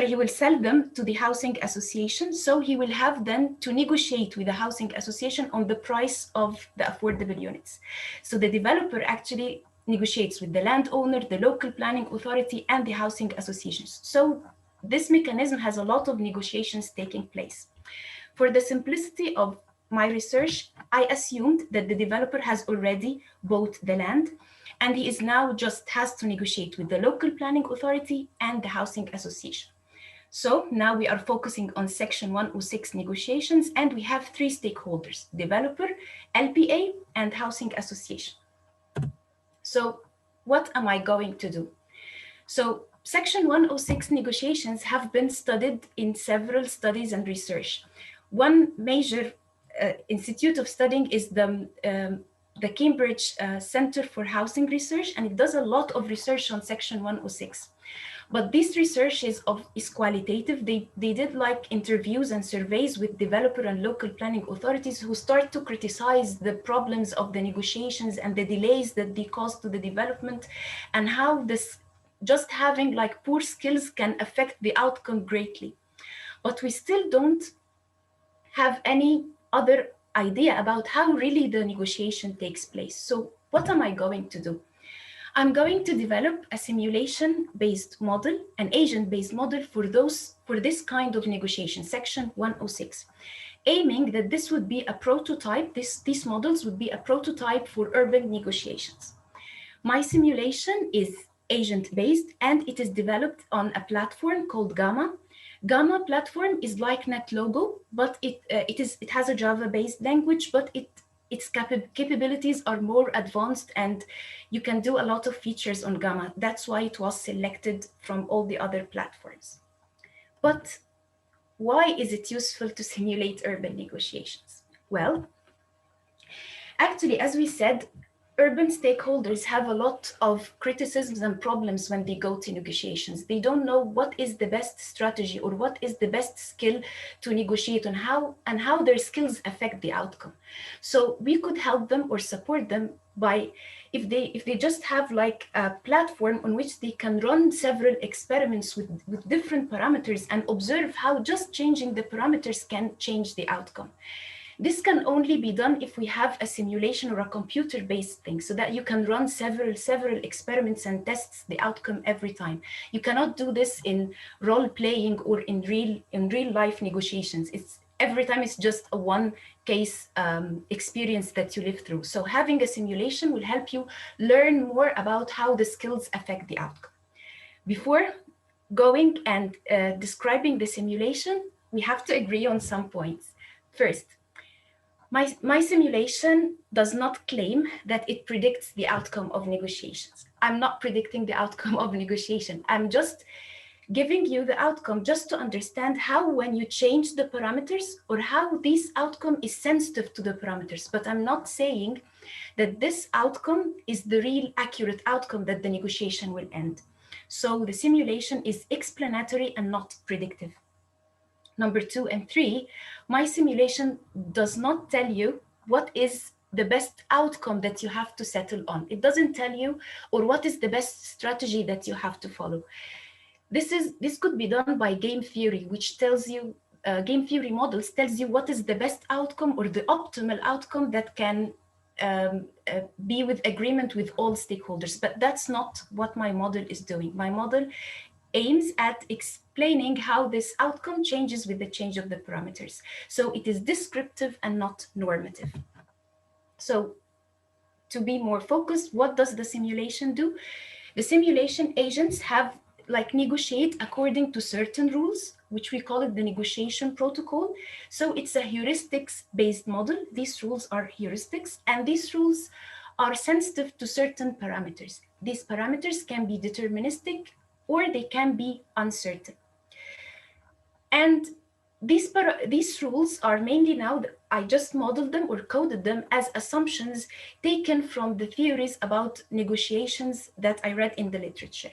S8: he will sell them to the housing association. So he will have then to negotiate with the housing association on the price of the affordable units. So the developer actually negotiates with the landowner, the local planning authority, and the housing associations. So this mechanism has a lot of negotiations taking place. For the simplicity of my research, I assumed that the developer has already bought the land, and he is now just has to negotiate with the local planning authority and the housing association. So now we are focusing on Section 106 negotiations, and we have three stakeholders: developer, LPA, and housing association. So what am I going to do? So Section 106 negotiations have been studied in several studies and research. One major institute of studying is the Cambridge Center for Housing Research, and it does a lot of research on Section 106. But this research is qualitative. They did like interviews and surveys with developer and local planning authorities who start to criticize the problems of the negotiations and the delays that they cause to the development, and how this just having like poor skills can affect the outcome greatly. But we still don't have any other idea about how really the negotiation takes place. So what am I going to do? I'm going to develop a simulation-based model, an agent-based model for this kind of negotiation, Section 106, aiming that this would be a prototype, these models would be a prototype for urban negotiations. My simulation is agent-based, and it is developed on a platform called Gamma. Gamma platform is like NetLogo, but it has a Java-based language, but its capabilities are more advanced, and you can do a lot of features on Gamma. That's why it was selected from all the other platforms. But why is it useful to simulate urban negotiations? Well, actually, as we said, urban stakeholders have a lot of criticisms and problems when they go to negotiations. They don't know what is the best strategy or what is the best skill to negotiate on how their skills affect the outcome. So we could help them or support them by, if they just have like a platform on which they can run several experiments with different parameters and observe how just changing the parameters can change the outcome. This can only be done if we have a simulation or a computer-based thing, so that you can run several experiments and test the outcome every time. You cannot do this in role-playing or in real life negotiations. Every time it's just a one case experience that you live through. So having a simulation will help you learn more about how the skills affect the outcome. Before going and describing the simulation, we have to agree on some points. First, my simulation does not claim that it predicts the outcome of negotiations. I'm not predicting the outcome of negotiation. I'm just giving you the outcome just to understand how, when you change the parameters, or how this outcome is sensitive to the parameters. But I'm not saying that this outcome is the real accurate outcome that the negotiation will end. So the simulation is explanatory and not predictive. Number 2 and 3, my simulation does not tell you what is the best outcome that you have to settle on. It doesn't tell you, or what is the best strategy that you have to follow. This could be done by game theory, which tells you, game theory models tells you what is the best outcome or the optimal outcome that can be with agreement with all stakeholders. But that's not what my model is doing. My model aims at explaining how this outcome changes with the change of the parameters. So it is descriptive and not normative. So to be more focused, what does the simulation do? The simulation agents have negotiate according to certain rules, which we call it the negotiation protocol. So it's a heuristics-based model. These rules are heuristics, and these rules are sensitive to certain parameters. These parameters can be deterministic or they can be uncertain. And these rules are mainly, now I just modeled them or coded them as assumptions taken from the theories about negotiations that I read in the literature.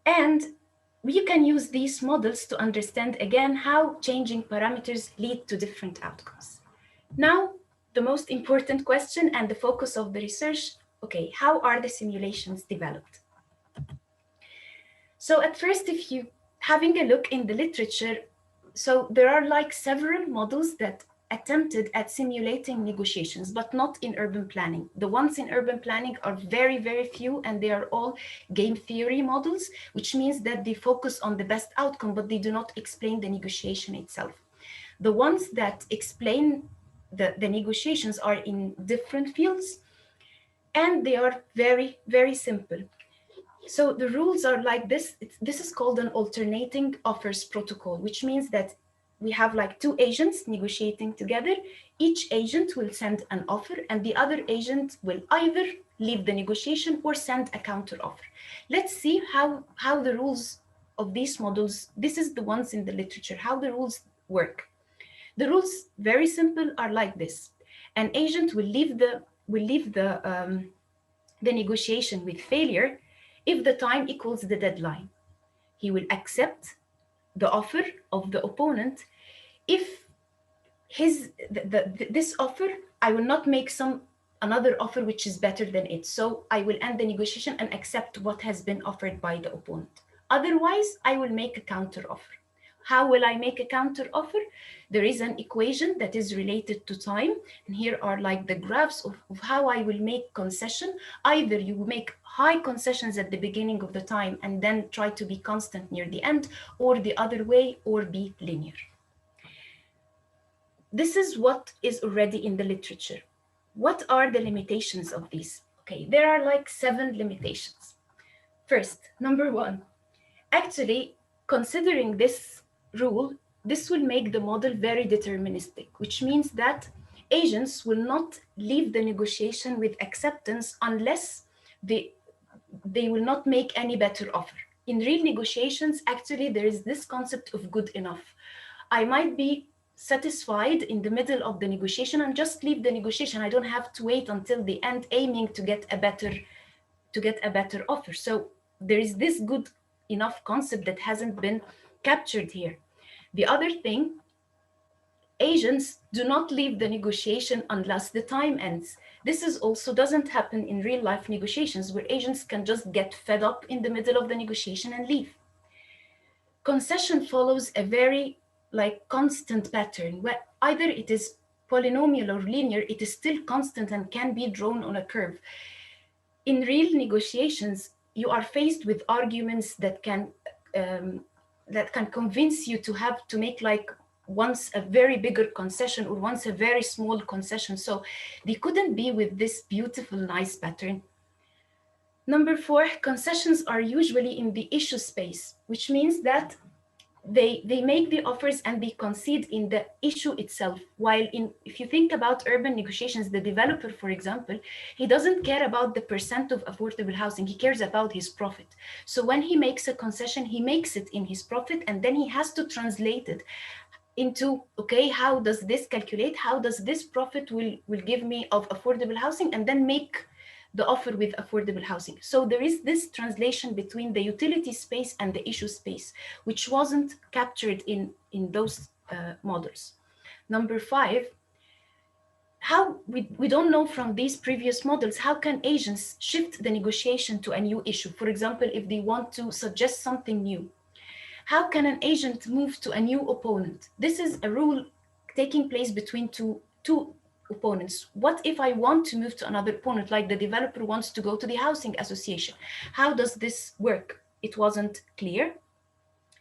S8: And we can use these models to understand, again, how changing parameters lead to different outcomes. Now, the most important question and the focus of the research, okay, how are the simulations developed? So at first, if you having a look in the literature, so there are several models that attempted at simulating negotiations, but not in urban planning. The ones in urban planning are very, very few, and they are all game theory models, which means that they focus on the best outcome, but they do not explain the negotiation itself. The ones that explain the negotiations are in different fields, and they are very, very simple. So the rules are like this. This is called an alternating offers protocol, which means that we have two agents negotiating together. Each agent will send an offer, and the other agent will either leave the negotiation or send a counter offer. Let's see how the rules of these models, this is the ones in the literature, how the rules work. The rules, very simple, are like this. An agent will leave the negotiation with failure if the time equals the deadline. He will accept the offer of the opponent if this offer, I will not make another offer which is better than it. So I will end the negotiation and accept what has been offered by the opponent. Otherwise, I will make a counter offer. How will I make a counter offer? There is an equation that is related to time. And here are the graphs of how I will make concession. Either you make high concessions at the beginning of the time and then try to be constant near the end, or the other way, or be linear. This is what is already in the literature. What are the limitations of these? Okay, there are 7 limitations. First, number 1, actually, considering this rule, this will make the model very deterministic, which means that agents will not leave the negotiation with acceptance unless they will not make any better offer. In real negotiations, actually, there is this concept of good enough. I might be satisfied in the middle of the negotiation and just leave the negotiation. I don't have to wait until the end aiming to get a better offer. So there is this good enough concept that hasn't been captured here. The other thing, agents do not leave the negotiation unless the time ends. This is also doesn't happen in real life negotiations where agents can just get fed up in the middle of the negotiation and leave. Concession follows a very constant pattern where either it is polynomial or linear, it is still constant and can be drawn on a curve. In real negotiations, you are faced with arguments that can convince you to make once a very bigger concession or once a very small concession. So they couldn't be with this beautiful, nice pattern. Number 4, concessions are usually in the issue space, which means that they make the offers and they concede in the issue itself. While if you think about urban negotiations, the developer, for example, he doesn't care about the percent of affordable housing, he cares about his profit. So when he makes a concession, he makes it in his profit, and then he has to translate it into, okay, how does this calculate? How does this profit will give me of affordable housing, and then make the offer with affordable housing. So there is this translation between the utility space and the issue space, which wasn't captured in those models. Number 5, how we don't know from these previous models, how can agents shift the negotiation to a new issue? For example, if they want to suggest something new, how can an agent move to a new opponent? This is a rule taking place between two opponents. What if I want to move to another opponent, like the developer wants to go to the housing association? How does this work? It wasn't clear.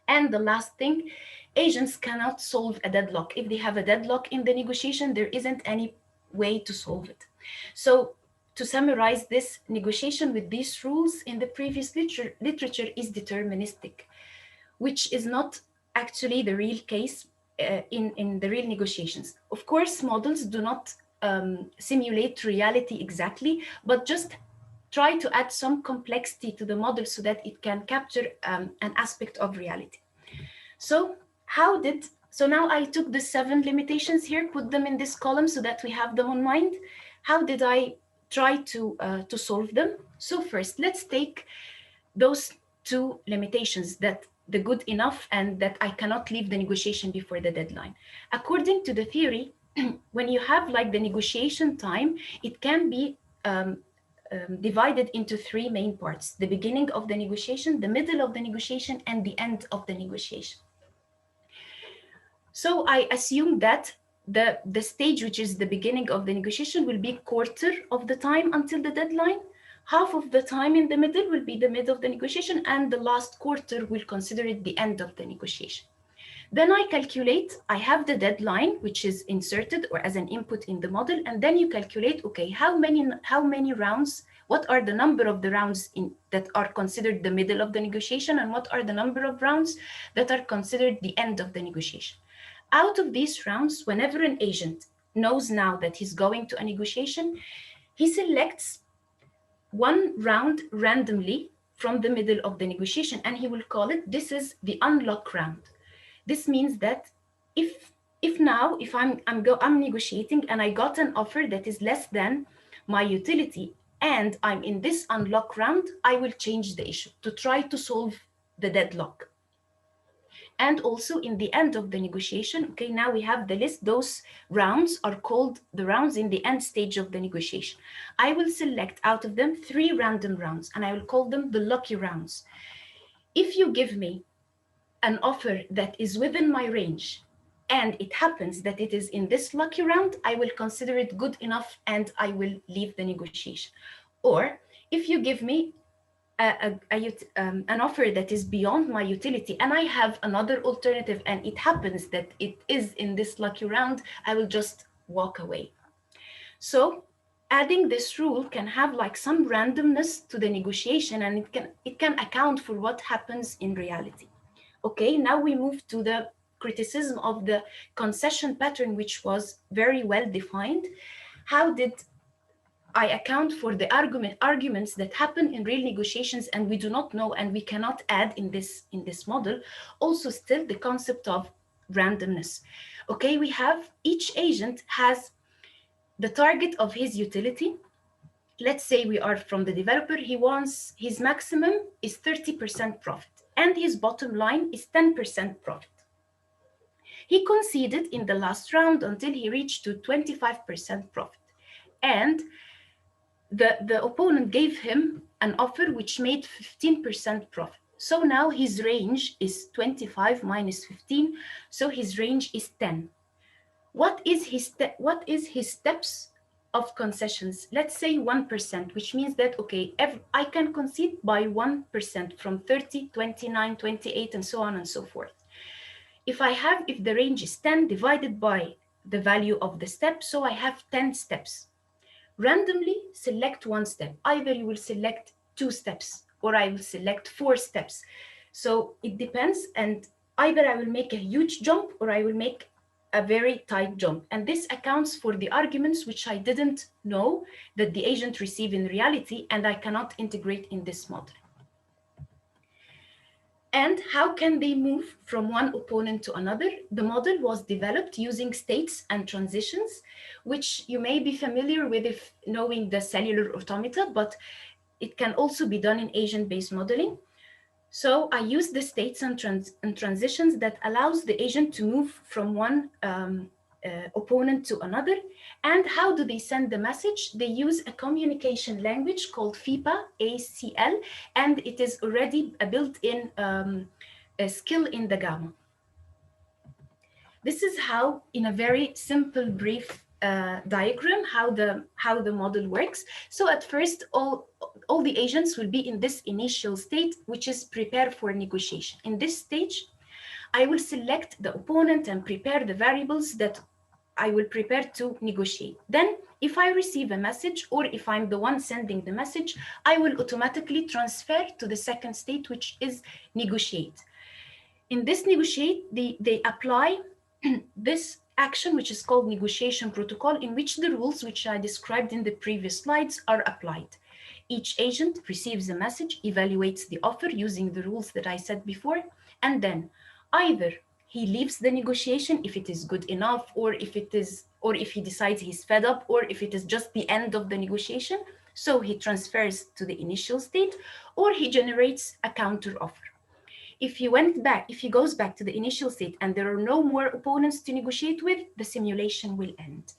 S8: And the last thing, agents cannot solve a deadlock. If they have a deadlock in the negotiation, there isn't any way to solve it. So to summarize, this negotiation with these rules in the previous literature is deterministic, which is not actually the real case in the real negotiations. Of course, models do not simulate reality exactly, but just try to add some complexity to the model so that it can capture an aspect of reality. So now I took the 7 limitations here, put them in this column so that we have them on mind. How did I try to solve them? So first, let's take those 2 limitations, that the good enough and that I cannot leave the negotiation before the deadline. According to the theory, when you have the negotiation time, it can be divided into 3 main parts: the beginning of the negotiation, the middle of the negotiation, and the end of the negotiation. So I assume that the stage, which is the beginning of the negotiation, will be quarter of the time until the deadline. Half of the time in the middle will be the middle of the negotiation, and the last quarter will consider it the end of the negotiation. Then I calculate, I have the deadline, which is inserted or as an input in the model, and then you calculate, okay, how many rounds, what are the number of the rounds that are considered the middle of the negotiation, and what are the number of rounds that are considered the end of the negotiation. Out of these rounds, whenever an agent knows now that he's going to a negotiation, he selects 1 round randomly from the middle of the negotiation, and he will call it, this is the unlock round. This means that if I'm negotiating and I got an offer that is less than my utility and I'm in this unlock round, I will change the issue to try to solve the deadlock. And also in the end of the negotiation, okay, now we have the list. Those rounds are called the rounds in the end stage of the negotiation. I will select out of them 3 random rounds, and I will call them the lucky rounds. If you give me an offer that is within my range, and it happens that it is in this lucky round, I will consider it good enough and I will leave the negotiation. Or if you give me an offer that is beyond my utility and I have another alternative and it happens that it is in this lucky round, I will just walk away. So adding this rule can have some randomness to the negotiation, and it can account for what happens in reality. Okay, now we move to the criticism of the concession pattern, which was very well defined. How did I account for the arguments that happen in real negotiations and we do not know and we cannot add in this model? Also still the concept of randomness. Okay, we have each agent has the target of his utility. Let's say we are from the developer, he wants his maximum is 30% profit and his bottom line is 10% profit. He conceded in the last round until he reached to 25% profit. And the opponent gave him an offer which made 15% profit. So now his range is 25 minus 15, so his range is 10. What is his steps of concessions? Let's say 1%, which means that, okay, I can concede by 1% from 30, 29, 28, and so on and so forth. If the range is 10 divided by the value of the step, so I have 10 steps. Randomly select one step. Either you will select 2 steps or I will select 4 steps. So it depends, and either I will make a huge jump or I will make a very tight jump. And this accounts for the arguments which I didn't know that the agent received in reality and I cannot integrate in this model. And how can they move from one opponent to another? The model was developed using states and transitions, which you may be familiar with if knowing the cellular automata, but it can also be done in agent-based modeling. So I use the states and transitions that allows the agent to move from one opponent to another. And how do they send the message? They use a communication language called FIPA, ACL, and it is already a built-in a skill in the Gamma. This is how, in a very simple, brief diagram, how the model works. So at first, all the agents will be in this initial state, which is prepare for negotiation. In this stage, I will select the opponent and prepare the variables that I will prepare to negotiate. Then, if I receive a message or if I'm the one sending the message, I will automatically transfer to the second state, which is negotiate. In this negotiate, they apply this action, which is called negotiation protocol, in which the rules which I described in the previous slides are applied. Each agent receives a message, evaluates the offer using the rules that I said before, and then either he leaves the negotiation if it is good enough, or if he decides he's fed up, or if it is just the end of the negotiation. So he transfers to the initial state, or he generates a counter offer. If he goes back to the initial state and there are no more opponents to negotiate with, the simulation will end.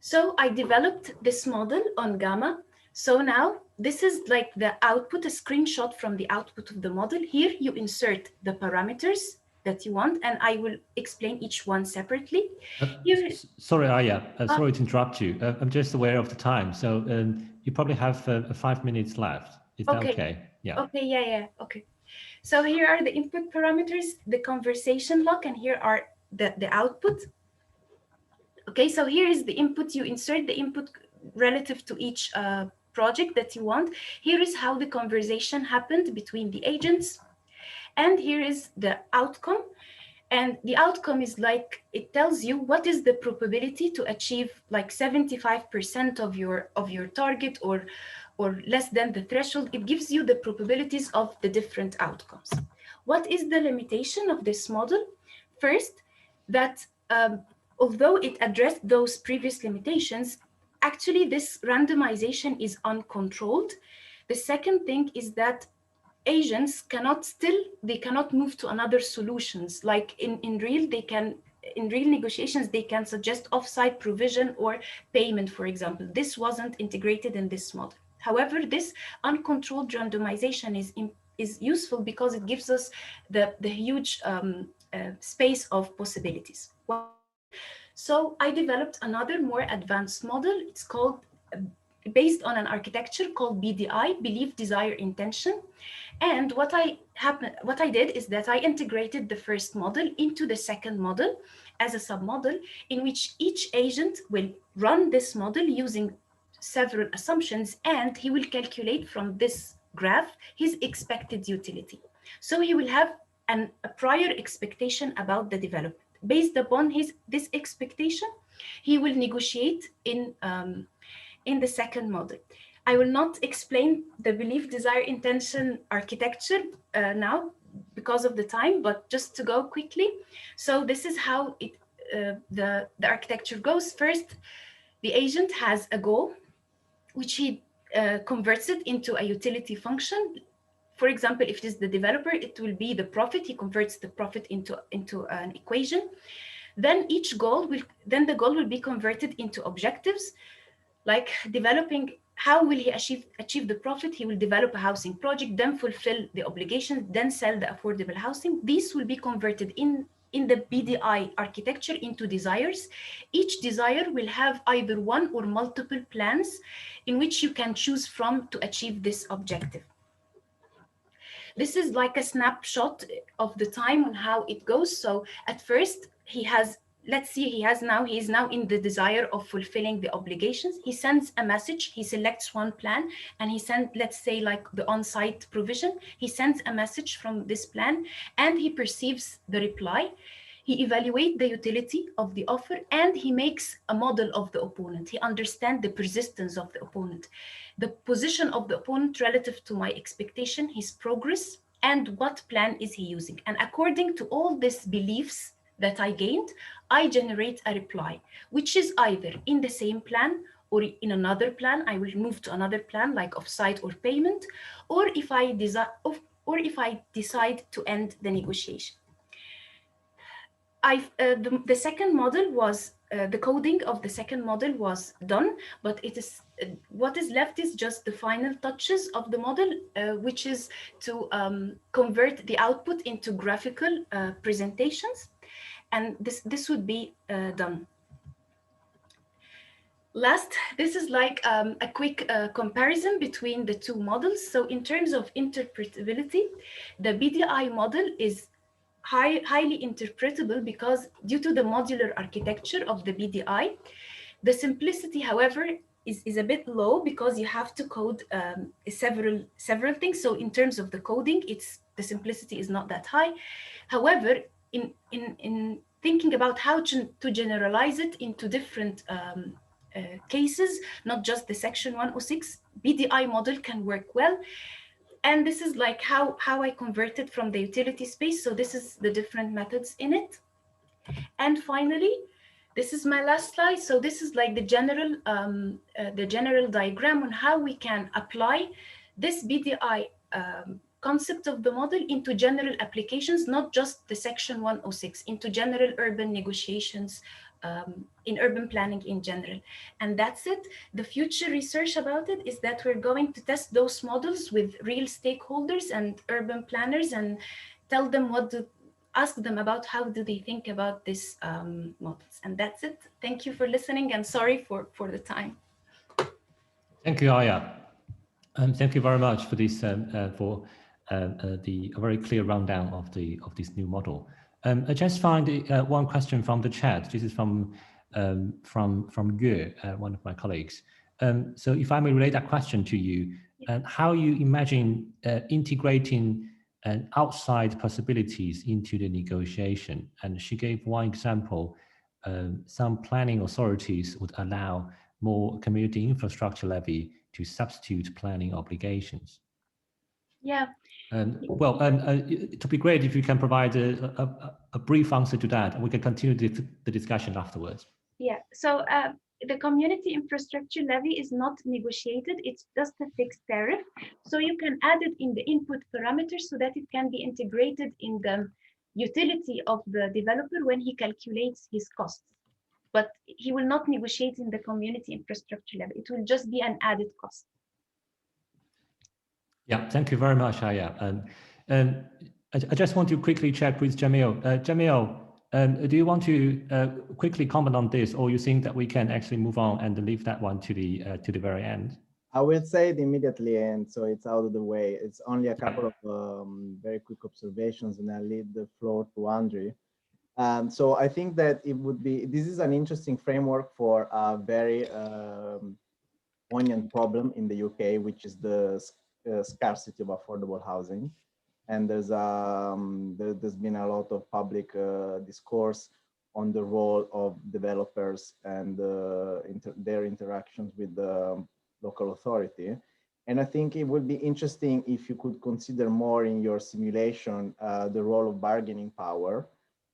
S8: So I developed this model on Gamma. So now this is like the output, a screenshot from the output of the model. Here you insert the parameters that you want, and I will explain each one separately.
S2: Sorry, Aya, sorry to interrupt you. I'm just aware of the time. So you probably have 5 minutes left. Is that okay? Yeah.
S8: Okay, yeah, okay. So here are the input parameters, the conversation log, and here are the output. Okay, so here is the input. You insert the input relative to each project that you want. Here is how the conversation happened between the agents. And here is the outcome. And the outcome is like, it tells you what is the probability to achieve like 75% of your target or less than the threshold. It gives you the probabilities of the different outcomes. What is the limitation of this model? First, that although it addressed those previous limitations, actually this randomization is uncontrolled. The second thing is that agents cannot move to another solutions. Like in real negotiations, they can suggest offsite provision or payment, for example. This wasn't integrated in this model. However, this uncontrolled randomization is useful because it gives us the huge space of possibilities. So I developed another more advanced model. It's called, based on an architecture called BDI, Belief, Desire, Intention. And what I did is that I integrated the first model into the second model as a submodel, in which each agent will run this model using several assumptions, and he will calculate from this graph his expected utility. So he will have a prior expectation about the development. Based upon this expectation, he will negotiate in the second model. I will not explain the belief, desire, intention architecture now, because of the time, but just to go quickly. So this is how it the architecture goes. First, the agent has a goal, which he converts it into a utility function. For example, if it is the developer, it will be the profit. He converts the profit into an equation. Then the goal will be converted into objectives, like developing. How will he achieve the profit? He will develop a housing project, then fulfill the obligations, then sell the affordable housing. These will be converted in the BDI architecture into desires. Each desire will have either one or multiple plans in which you can choose from to achieve this objective. This is like a snapshot of the time on how it goes. So at first he has, let's see, he is now in the desire of fulfilling the obligations. He sends a message, he selects one plan, and he sends, let's say, like the on-site provision. He sends a message from this plan and he perceives the reply. He evaluates the utility of the offer and he makes a model of the opponent. He understands the persistence of the opponent, the position of the opponent relative to my expectation, his progress, and what plan is he using. And according to all these beliefs that I gained, I generate a reply, which is either in the same plan or in another plan. I will move to another plan like offsite or payment, or if I decide to end the negotiation. The second model was the coding of the second model was done, but it is what is left is just the final touches of the model, which is to convert the output into graphical presentations, and this would be done. Last, this is like a quick comparison between the two models. So in terms of interpretability, the BDI model is highly interpretable because due to the modular architecture of the BDI, the simplicity, however, is a bit low because you have to code several things. So in terms of the coding, the simplicity is not that high. However, in thinking about how to generalize it into different cases, not just the section 106, BDI model can work well. And this is like how I converted from the utility space. So this is the different methods in it. And finally, this is my last slide. So this is like the general diagram on how we can apply this BDI concept of the model into general applications, not just the section 106, into general urban negotiations, in urban planning in general. And that's it. The future research about it is that we're going to test those models with real stakeholders and urban planners and tell them ask them about how do they think about these models. And that's it. Thank you for listening and sorry for the time.
S2: Thank you, Aya. Thank you very much for this for the very clear rundown of this new model. I just find one question from the chat. This is from Yue, one of my colleagues. So if I may relate that question to you, how you imagine integrating outside possibilities into the negotiation? And she gave one example. Some planning authorities would allow more community infrastructure levy to substitute planning obligations.
S8: Yeah.
S2: Well, it would be great if you can provide a brief answer to that, and we can continue the discussion afterwards.
S8: Yeah, so the community infrastructure levy is not negotiated, it's just a fixed tariff. So you can add it in the input parameters so that it can be integrated in the utility of the developer when he calculates his costs. But he will not negotiate in the community infrastructure levy, it will just be an added cost.
S2: Yeah, thank you very much, Aya. And I just want to quickly check with Jamil. Jamil, do you want to quickly comment on this, or you think that we can actually move on and leave that one to the very end?
S3: I will say it immediately, and so it's out of the way. It's only a couple of very quick observations, and I'll leave the floor to Andrii. So I think that this is an interesting framework for a very poignant problem in the UK, which is the scarcity of affordable housing. And there's been a lot of public discourse on the role of developers and their interactions with the local authority. And I think it would be interesting if you could consider more in your simulation the role of bargaining power,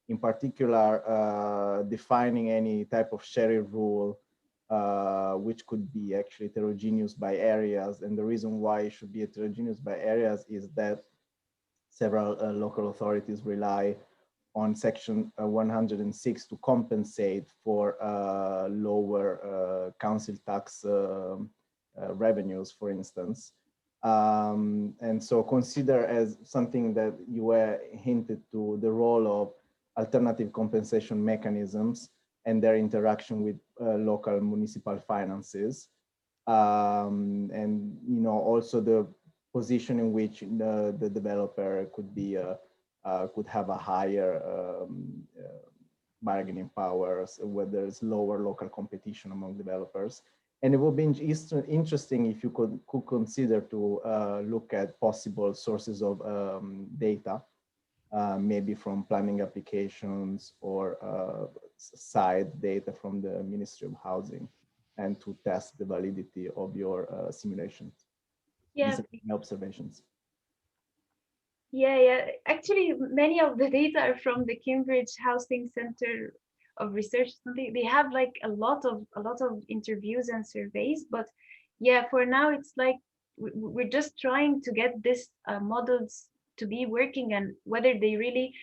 S3: in particular defining any type of sharing rule which could be actually heterogeneous by areas. And the reason why it should be heterogeneous by areas is that several local authorities rely on Section 106 to compensate for lower council tax revenues, for instance. And so consider as something that you were hinted to the role of alternative compensation mechanisms and their interaction with local municipal finances. And also the position in which the developer could be could have a higher bargaining power where there's lower local competition among developers. And it would be interesting if you could consider to look at possible sources of data, maybe from planning applications or side data from the Ministry of Housing, and to test the validity of your simulations.
S8: Yeah.
S3: These are my observations.
S8: Yeah. Actually, many of the data are from the Cambridge Housing Center of Research. They have like a lot of interviews and surveys, but yeah, for now it's like we're just trying to get this models to be working, and whether they really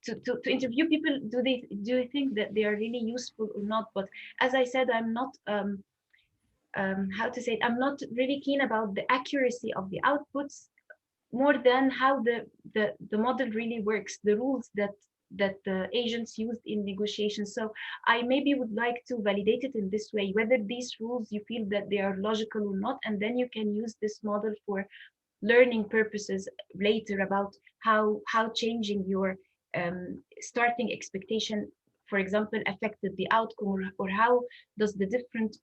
S8: to interview people, do you think that they are really useful or not? But as I said, I'm not how to say it, I'm not really keen about the accuracy of the outputs more than how the model really works, the rules that the agents used in negotiations. So I maybe would like to validate it in this way, whether these rules you feel that they are logical or not, and then you can use this model for learning purposes later about how changing your starting expectation, for example, affected the outcome, or how does the different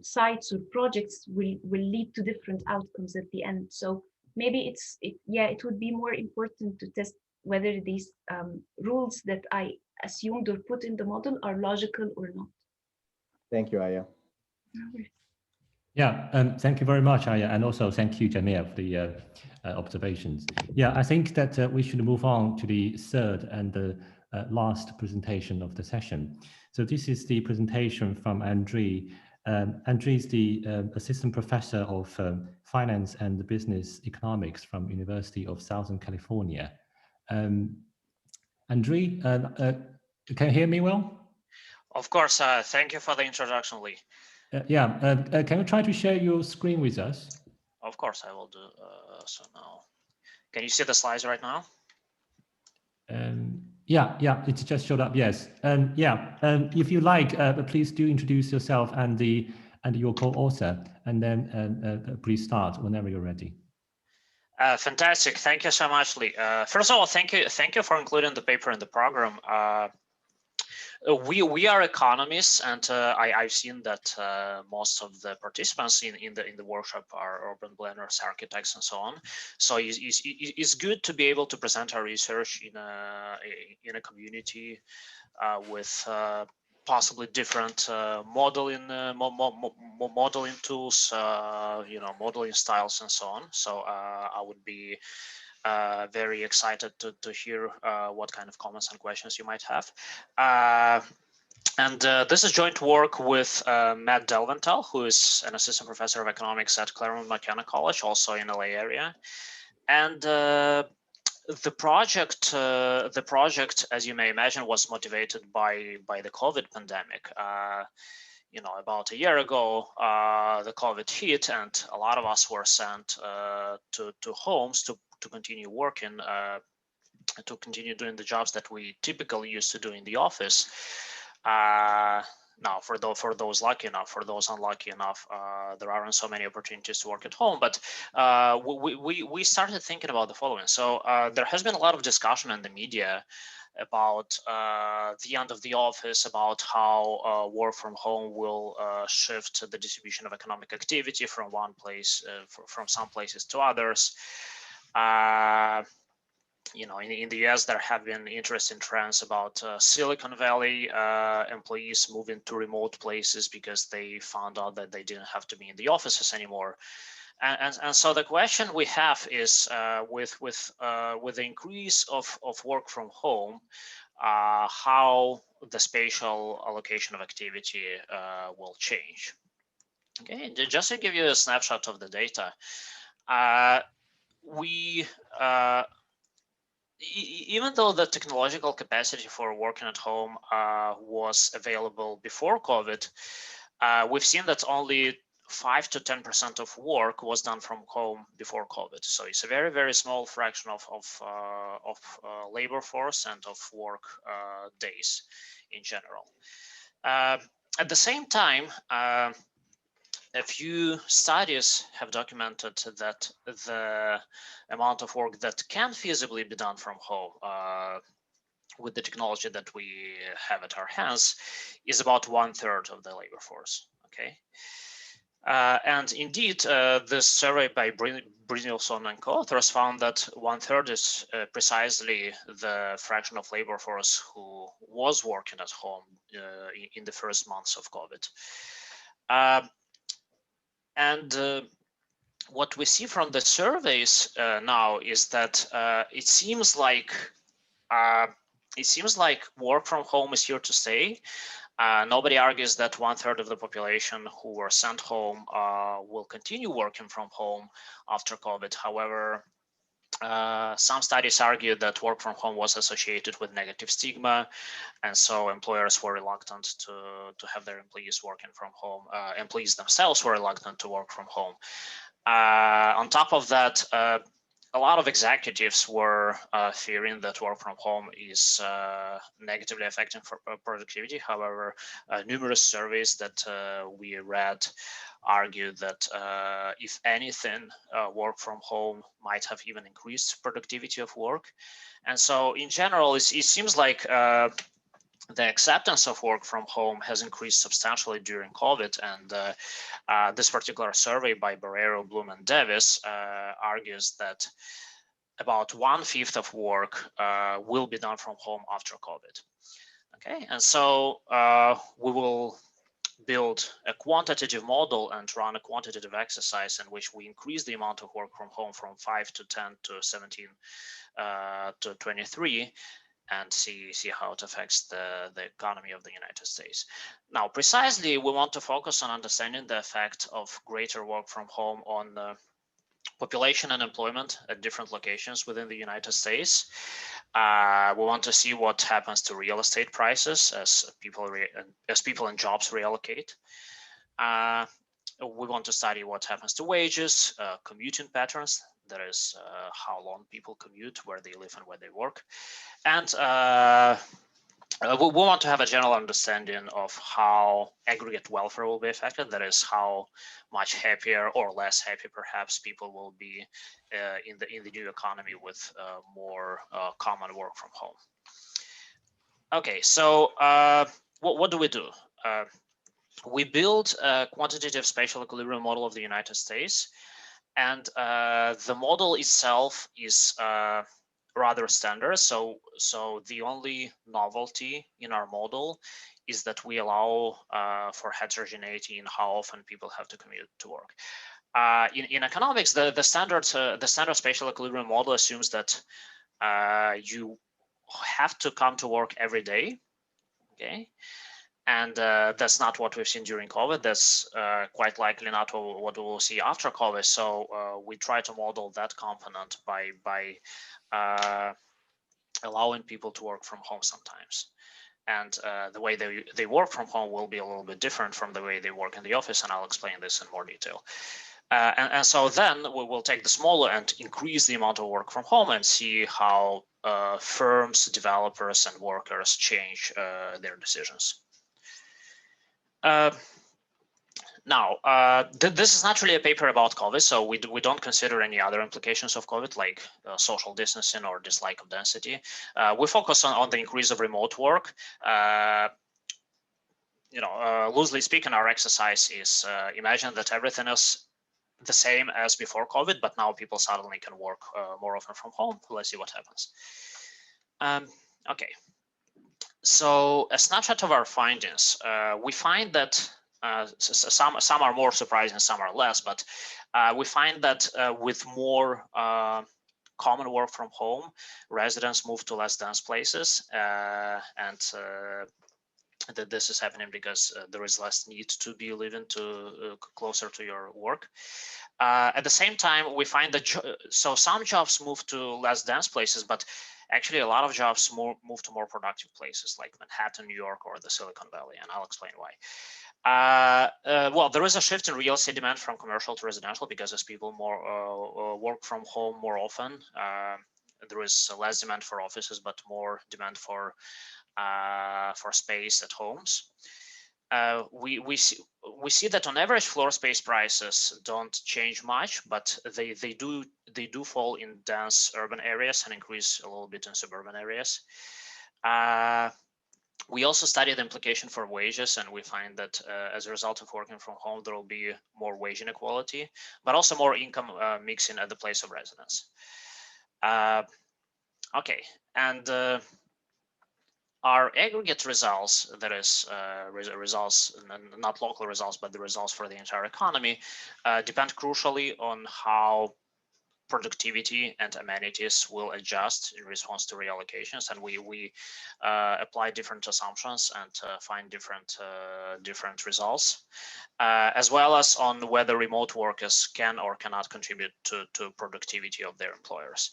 S8: sites or projects will lead to different outcomes at the end. So maybe it would be more important to test whether these rules that I assumed or put in the model are logical or not.
S3: Thank you, Aya.
S2: Yeah, thank you very much, Aya, and also thank you, Jamia, for the observations. Yeah, I think that we should move on to the third and the last presentation of the session. So this is the presentation from Andrii. Andrii is the assistant professor of finance and business economics from University of Southern California. Andrii, can you hear me well?
S9: Of course, thank you for the introduction, Lee.
S2: Can you try to share your screen with us?
S9: Of course, I will do so now. Can you see the slides right now?
S2: Yeah, it just showed up. Yes, if you like, please do introduce yourself and your co-author, and then please start whenever you're ready.
S9: Fantastic. Thank you so much, Lee. First of all, thank you for including the paper in the program. We are economists, and I've seen that most of the participants in the workshop are urban planners, architects, and so on. So it's good to be able to present our research in a community with possibly different modeling tools, modeling styles, and so on. So I would be very excited to hear what kind of comments and questions you might have. And this is joint work with Matt Deventhal, who is an assistant professor of economics at Claremont McKenna College, also in LA area. And the project, as you may imagine, was motivated by the COVID pandemic. About a year ago, the COVID hit, and a lot of us were sent to homes to continue working, to continue doing the jobs that we typically used to do in the office. Now, for those lucky enough, for those unlucky enough, there aren't so many opportunities to work at home. But we started thinking about the following. So there has been a lot of discussion in the media about the end of the office, about how work from home will shift the distribution of economic activity from one place, from some places to others. in the US, there have been interesting trends about Silicon Valley employees moving to remote places because they found out that they didn't have to be in the offices anymore. And so the question we have is with the increase of work from home, how the spatial allocation of activity will change. Okay, just to give you a snapshot of the data, even though the technological capacity for working at home was available before COVID, we've seen that only 5 to 10% of work was done from home before COVID. So it's a very, very small fraction of labor force and of work days in general. At the same time, a few studies have documented that the amount of work that can feasibly be done from home with the technology that we have at our hands is about 1/3 of the labor force. Okay, and indeed, this survey by Brynjolfsson and co-authors found that 1/3 is precisely the fraction of labor force who was working at home in the first months of COVID. What we see from the surveys now is that it seems like work from home is here to stay. Nobody argues that 1/3 of the population who were sent home will continue working from home after COVID. However, some studies argue that work from home was associated with negative stigma, and so employers were reluctant to have their employees working from home. Employees themselves were reluctant to work from home. On top of that, a lot of executives were fearing that work from home is negatively affecting productivity. However, numerous surveys that we read argued that if anything, work from home might have even increased productivity of work. And so in general, it seems like the acceptance of work from home has increased substantially during COVID, and this particular survey by Barrero, Bloom, and Davis argues that about 1/5 of work will be done from home after COVID. Okay, and so we will build a quantitative model and run a quantitative exercise in which we increase the amount of work from home from 5 to 10 to 17 to 23. And see how it affects the economy of the United States. Now, precisely, we want to focus on understanding the effect of greater work from home on population and employment at different locations within the United States. We want to see what happens to real estate prices as people and jobs reallocate. We want to study what happens to wages, commuting patterns, that is how long people commute, where they live and where they work. And we want to have a general understanding of how aggregate welfare will be affected. That is how much happier or less happy perhaps people will be in the new economy with more common work from home. Okay, so what do we do? We build a quantitative spatial equilibrium model of the United States. And the model itself is rather standard. So the only novelty in our model is that we allow for heterogeneity in how often people have to commute to work. In economics, the standard spatial equilibrium model assumes that you have to come to work every day. Okay. And that's not what we've seen during COVID. That's quite likely not what we will see after COVID. So we try to model that component by allowing people to work from home sometimes. And the way they work from home will be a little bit different from the way they work in the office. And I'll explain this in more detail. And so then we will take the smaller and increase the amount of work from home and see how firms, developers, and workers change their decisions. This is not really a paper about COVID, so we don't consider any other implications of COVID, like social distancing or dislike of density. We focus on the increase of remote work. Loosely speaking, our exercise is imagine that everything is the same as before COVID, but now people suddenly can work more often from home. Let's see what happens. Okay, so a snapshot of our findings. We find that some are more surprising, some are less, but we find that with more common work from home, residents move to less dense places, and that this is happening because there is less need to be living closer to your work. At the same time, we find that so some jobs move to less dense places, but actually a lot of jobs move to more productive places like Manhattan, New York, or the Silicon Valley, and I'll explain why. Well, there is a shift in real estate demand from commercial to residential because as people work from home more often, there is less demand for offices, but more demand for space at homes. We see that on average floor space prices don't change much, but they do fall in dense urban areas and increase a little bit in suburban areas. We also study the implication for wages, and we find that as a result of working from home, there will be more wage inequality, but also more income mixing at the place of residence. Okay, and our aggregate results, that is results, not local results, but the results for the entire economy, depend crucially on how productivity and amenities will adjust in response to reallocations, and we apply different assumptions and find different results, as well as on whether remote workers can or cannot contribute to productivity of their employers.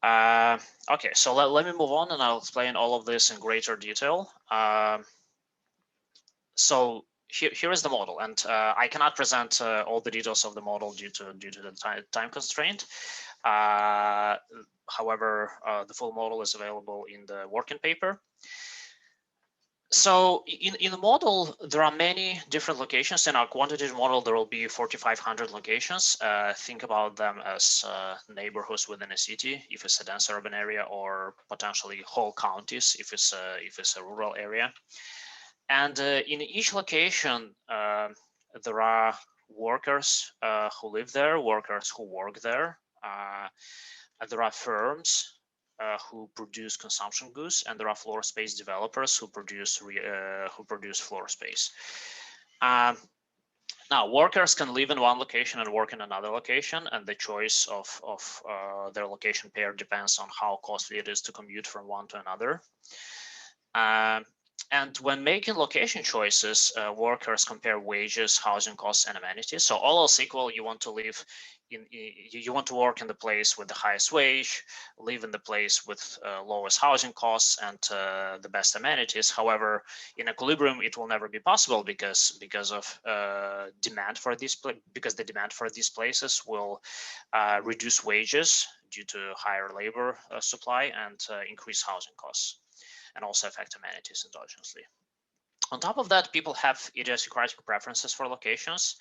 S9: Okay, so let me move on, and I'll explain all of this in greater detail. So here is the model, and I cannot present all the details of the model due to the time constraint. However, the full model is available in the working paper. So in the model, there are many different locations. In our quantitative model, there will be 4,500 locations. Think about them as neighborhoods within a city, if it's a dense urban area, or potentially whole counties, if it's a rural area. And in each location, there are workers who live there, workers who work there. And there are firms who produce consumption goods, and there are floor space developers who produce floor space. Now, workers can live in one location and work in another location, and the choice of their location pair depends on how costly it is to commute from one to another. And when making location choices, workers compare wages, housing costs, and amenities. So all else equal, you want to live you want to work in the place with the highest wage, live in the place with lowest housing costs and the best amenities. However, in equilibrium, it will never be possible because of demand for these because the demand for these places will reduce wages due to higher labor supply and increase housing costs, and also affect amenities endogenously. On top of that, people have idiosyncratic preferences for locations,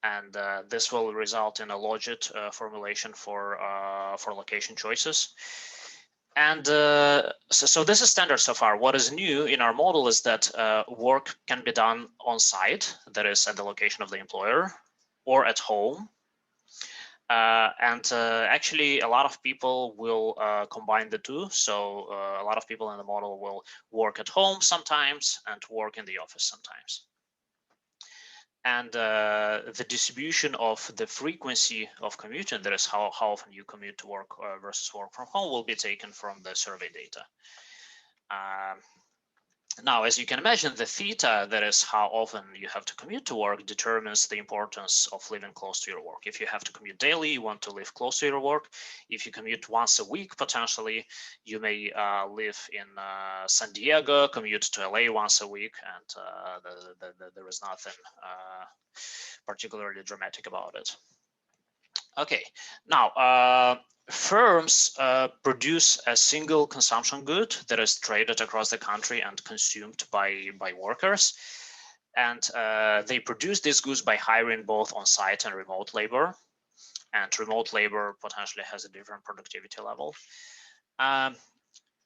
S9: and this will result in a logit formulation for location choices. And so this is standard so far. What is new in our model is that work can be done on site, that is at the location of the employer, or at home. Actually, a lot of people will combine the two. So a lot of people in the model will work at home sometimes and work in the office sometimes. And the distribution of the frequency of commuting, that is how often you commute to work versus work from home, will be taken from the survey data. Now, as you can imagine, the theta, that is how often you have to commute to work, determines the importance of living close to your work. If you have to commute daily, you want to live close to your work. If you commute once a week, potentially, you may live in San Diego, commute to LA once a week, and there is nothing particularly dramatic about it. Okay, now, firms produce a single consumption good that is traded across the country and consumed by workers. And they produce these goods by hiring both on-site and remote labor. And remote labor potentially has a different productivity level.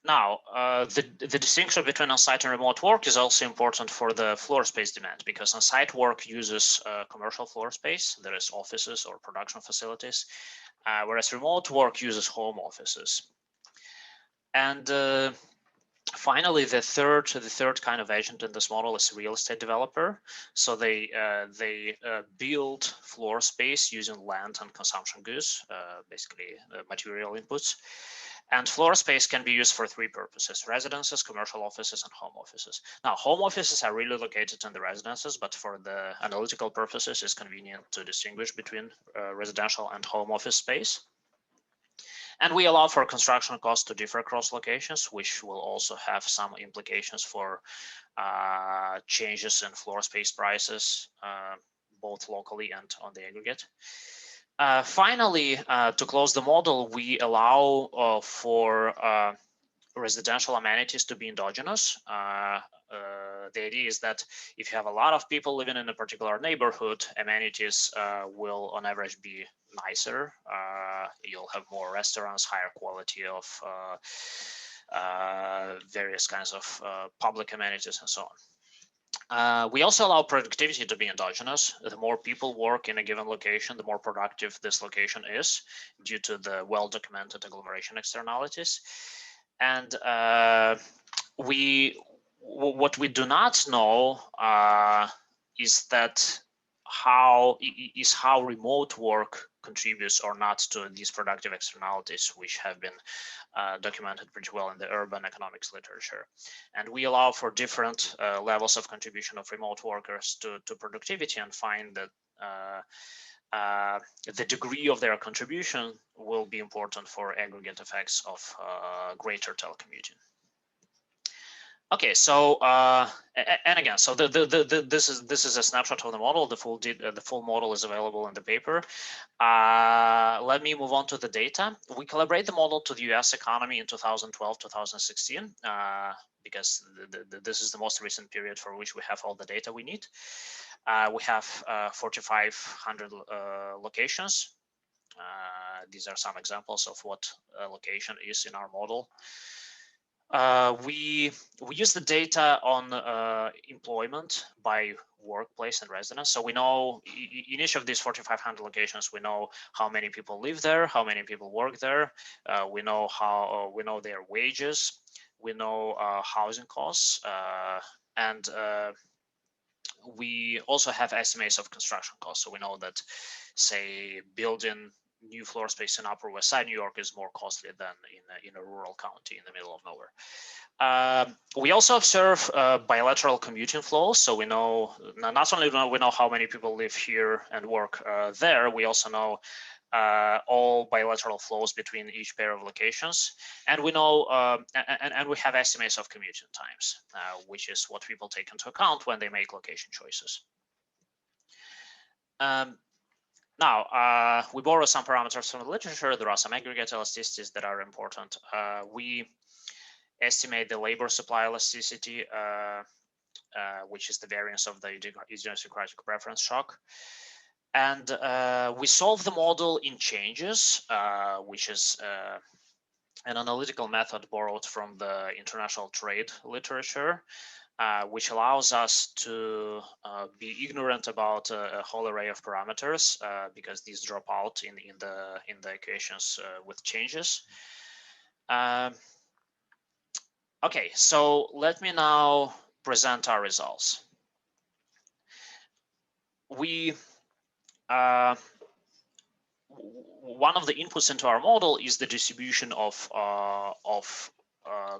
S9: Now, the distinction between on-site and remote work is also important for the floor space demand, because on-site work uses commercial floor space. There is offices or production facilities, whereas remote work uses home offices. And finally, the third kind of agent in this model is real estate developer. So they build floor space using land and consumption goods, basically material inputs. And floor space can be used for three purposes: residences, commercial offices, and home offices. Now, home offices are really located in the residences, but for the analytical purposes, it's convenient to distinguish between residential and home office space. And we allow for construction costs to differ across locations, which will also have some implications for changes in floor space prices, both locally and on the aggregate. Finally, to close the model, we allow for residential amenities to be endogenous. The idea is that if you have a lot of people living in a particular neighborhood, amenities will on average be nicer. You'll have more restaurants, higher quality of various kinds of public amenities and so on. We also allow productivity to be endogenous. The more people work in a given location, the more productive this location is due to the well-documented agglomeration externalities. And what we do not know is how remote work contributes or not to these productive externalities, which have been documented pretty well in the urban economics literature. And we allow for different levels of contribution of remote workers to productivity, and find that the degree of their contribution will be important for aggregate effects of greater telecommuting. Okay, so and again, so this is a snapshot of the model. The full model is available in the paper. Let me move on to the data. We calibrate the model to the US economy in 2012-2016 because this is the most recent period for which we have all the data we need. We have 4,500 locations. These are some examples of what a location is in our model. We use the data on employment by workplace and residence. So we know in each of these 4,500 locations, we know how many people live there, how many people work there. We know their wages. We know housing costs, and we also have estimates of construction costs. So we know that, say, building new floor space in Upper West Side New York is more costly than in a rural county in the middle of nowhere. We also observe bilateral commuting flows. So we know, not only do we know how many people live here and work there, we also know all bilateral flows between each pair of locations. And we know, and we have estimates of commuting times, which is what people take into account when they make location choices. Now, we borrow some parameters from the literature. There are some aggregate elasticities that are important. We estimate the labor supply elasticity, which is the variance of the idiosyncratic preference shock. And we solve the model in changes, which is an analytical method borrowed from the international trade literature. Which allows us to be ignorant about a whole array of parameters because these drop out in the equations with changes. Okay, so let me now present our results. We one of the inputs into our model is the distribution of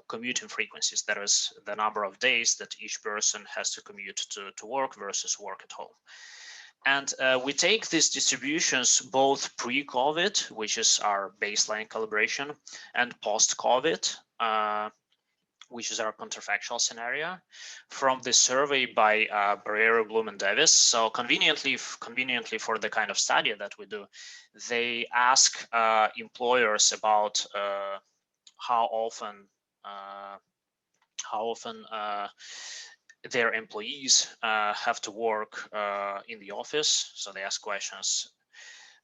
S9: commuting frequencies. That is the number of days that each person has to commute to work versus work at home. And we take these distributions both pre-COVID, which is our baseline calibration, and post-COVID, which is our counterfactual scenario, from the survey by Bierlaire, Bloom, and Davis. So conveniently for the kind of study that we do, they ask employers about how often their employees have to work in the office. So they ask questions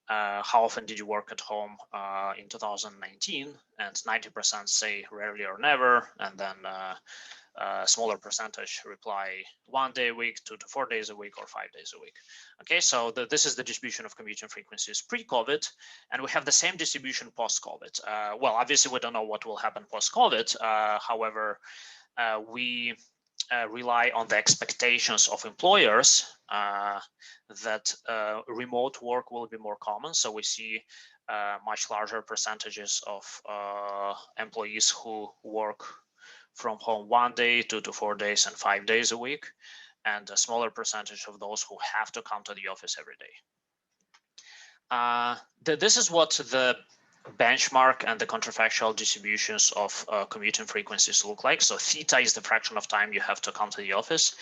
S9: how often did you work at home in 2019? And 90% say rarely or never, and then a smaller percentage reply 1 day a week, 2 to 4 days a week, or 5 days a week. Okay, so this is the distribution of commuting frequencies pre-COVID, and we have the same distribution post-COVID. Well, obviously we don't know what will happen post-COVID. However, we rely on the expectations of employers that remote work will be more common. So we see much larger percentages of employees who work from home 1 day, 2 to 4 days, and 5 days a week, and a smaller percentage of those who have to come to the office every day. This is what the benchmark and the counterfactual distributions of commuting frequencies look like. So theta is the fraction of time you have to come to the office.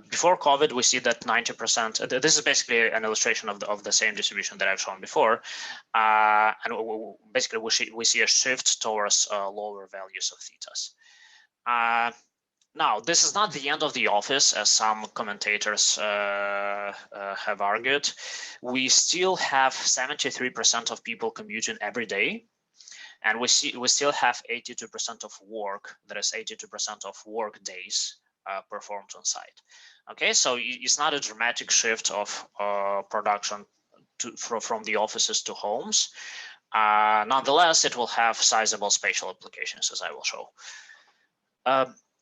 S9: Before COVID, we see that 90%, this is basically an illustration of the same distribution that I've shown before. And basically we see a shift towards lower values of thetas. Now, this is not the end of the office, as some commentators have argued. We still have 73% of people commuting every day, and we still have 82% of work, that is 82% of work days performed on site. Okay, so it's not a dramatic shift of production from the offices to homes. Nonetheless, it will have sizable spatial applications, as I will show.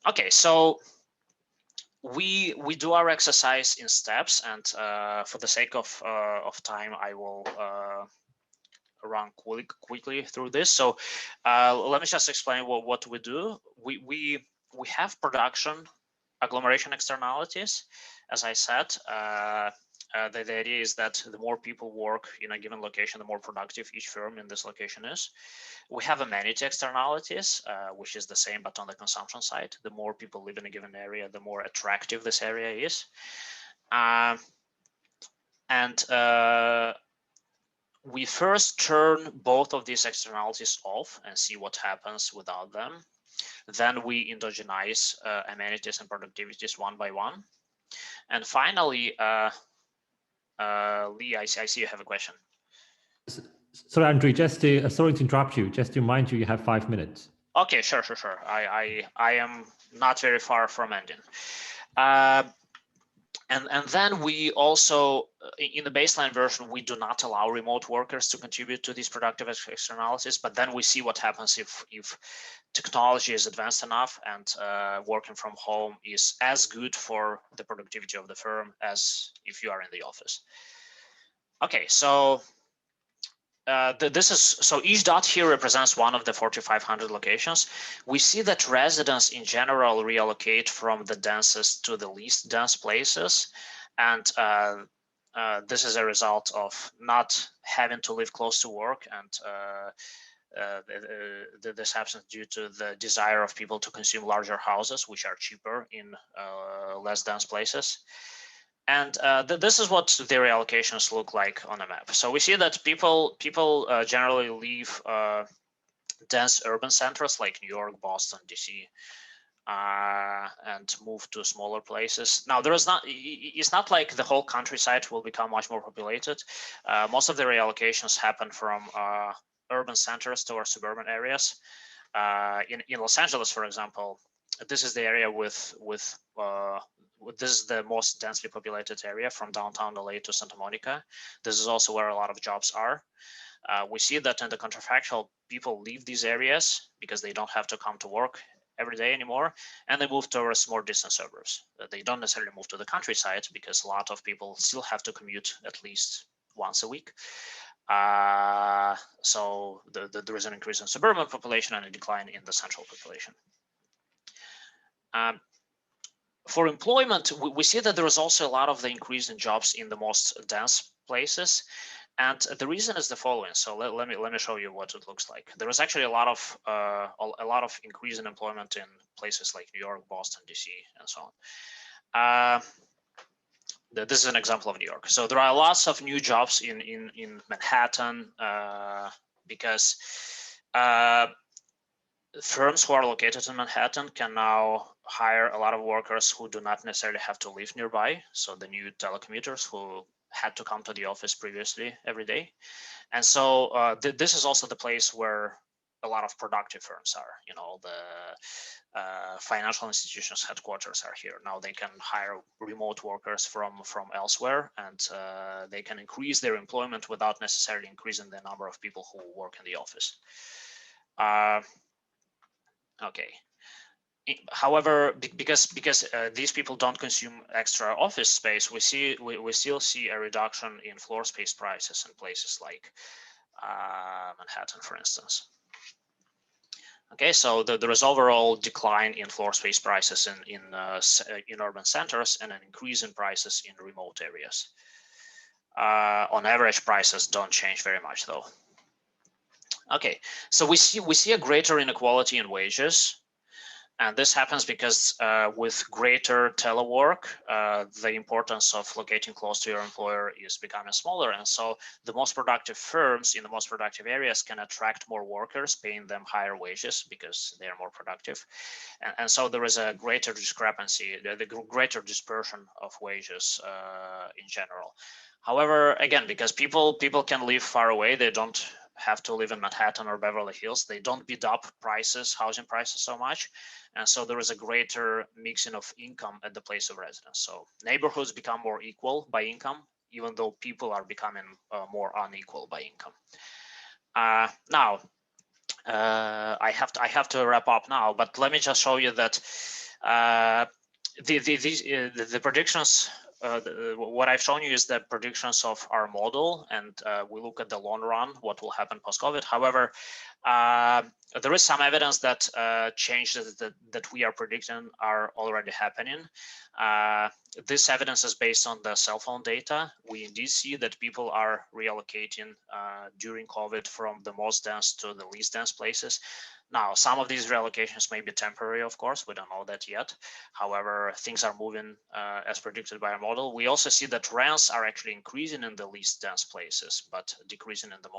S9: Okay, so we do our exercise in steps, and for the sake of time, I will run quickly through this. So let me just explain what we do. We have production agglomeration externalities, as I said. The idea is that the more people work in a given location, the more productive each firm in this location is. We have amenity externalities, which is the same, but on the consumption side. The more people live in a given area, the more attractive this area is. We first turn both of these externalities off and see what happens without them. Then we endogenize amenities and productivities one by one. And finally, Lee, I see you have a question.
S2: Sorry, Andrii, just to, sorry to interrupt you. Just to remind you, you have 5 minutes.
S9: Okay, sure. I am not very far from ending. And then we also, in the baseline version, we do not allow remote workers to contribute to these productive externalities, but then we see what happens if technology is advanced enough and working from home is as good for the productivity of the firm as if you are in the office. Okay, so so each dot here represents one of the 4,500 locations. We see that residents in general reallocate from the densest to the least dense places, and this is a result of not having to live close to work, and this happens due to the desire of people to consume larger houses, which are cheaper in less dense places. And this is what the reallocations look like on a map. So we see that people generally leave dense urban centers like New York, Boston, DC, and move to smaller places. Now, it's not like the whole countryside will become much more populated. Most of the reallocations happen from urban centers towards suburban areas. In Los Angeles, for example, this is the area this is the most densely populated area from downtown LA to Santa Monica. This is also where a lot of jobs are. We see that in the counterfactual, people leave these areas because they don't have to come to work every day anymore, and they move towards more distant suburbs. They don't necessarily move to the countryside because a lot of people still have to commute at least once a week. So there is an increase in suburban population and a decline in the central population. For employment, we see that there is also a lot of the increase in jobs in the most dense places, and the reason is the following. So let me show you what it looks like. There is actually a lot of increase in employment in places like New York, Boston, DC, and so on. This is an example of New York. So there are lots of new jobs in Manhattan because firms who are located in Manhattan can now hire a lot of workers who do not necessarily have to live nearby. So the new telecommuters who had to come to the office previously every day. And so this is also the place where a lot of productive firms are. You know, the financial institutions headquarters are here. Now they can hire remote workers from elsewhere, and they can increase their employment without necessarily increasing the number of people who work in the office. Okay. However, because these people don't consume extra office space, we still see a reduction in floor space prices in places like Manhattan, for instance. Okay, so there is overall decline in floor space prices in urban centers and an increase in prices in remote areas. On average, prices don't change very much, though. Okay, so we see a greater inequality in wages. And this happens because with greater telework, the importance of locating close to your employer is becoming smaller. And so the most productive firms in the most productive areas can attract more workers, paying them higher wages because they are more productive. And so there is a greater discrepancy, the greater dispersion of wages in general. However, again, because people can live far away, they don't have to live in Manhattan or Beverly Hills. They don't bid up housing prices so much. And so there is a greater mixing of income at the place of residence. So neighborhoods become more equal by income, even though people are becoming more unequal by income. Now, I have to wrap up now, but let me just show you that the predictions. What I've shown you is the predictions of our model, and we look at the long run, what will happen post-COVID. However, there is some evidence that changes that we are predicting are already happening. This evidence is based on the cell phone data. We indeed see that people are reallocating during COVID from the most dense to the least dense places. Now, some of these reallocations may be temporary, of course, we don't know that yet. However, things are moving as predicted by our model. We also see that rents are actually increasing in the least dense places, but decreasing in the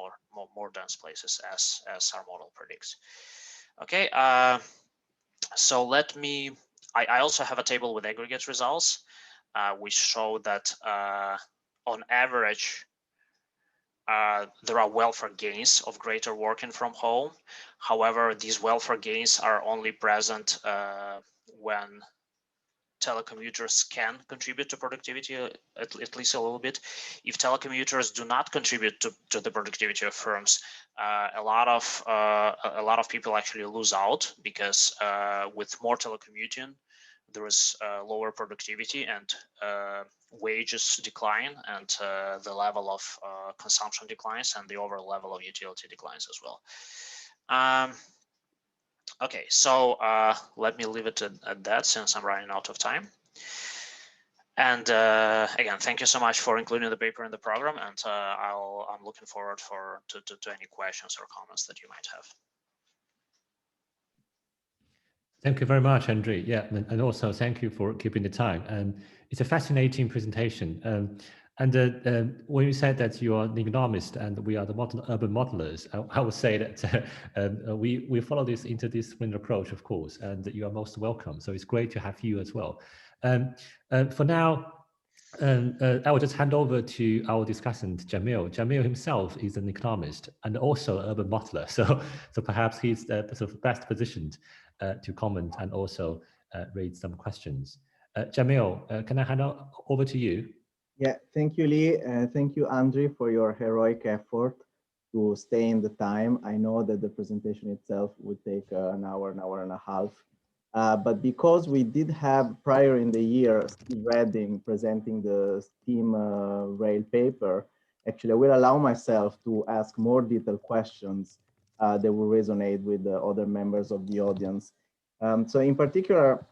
S9: more dense places as our model predicts. Okay, so let me, I also have a table with aggregate results, which show that on average, there are welfare gains of greater working from home. However, these welfare gains are only present when telecommuters can contribute to productivity, at least a little bit. If telecommuters do not contribute to the productivity of firms, a lot of people actually lose out, because with more telecommuting, there is lower productivity and wages decline, and the level of consumption declines, and the overall level of utility declines as well. Okay, so let me leave it at that, since I'm running out of time. And again, thank you so much for including the paper in the program, and I'm looking forward to any questions or comments that you might have.
S2: Thank you very much, Andrii. Yeah, and also thank you for keeping the time. And it's a fascinating presentation. And when you said that you are an economist and we are the urban modelers, I would say that we follow this interdisciplinary approach, of course, and you are most welcome. So it's great to have you as well. For now, I will just hand over to our discussant, Jamil. Jamil himself is an economist and also an urban modeler. So perhaps he's the sort of best positioned to comment and also raise some questions. Jamil, can I hand over to you?
S3: Yeah, thank you, Lee. Thank you, Andrii, for your heroic effort to stay in the time. I know that the presentation itself would take an hour and a half. But because we did have prior in the year Steve Redding presenting the STEAM rail paper, actually I will allow myself to ask more detailed questions that will resonate with the other members of the audience. So in particular,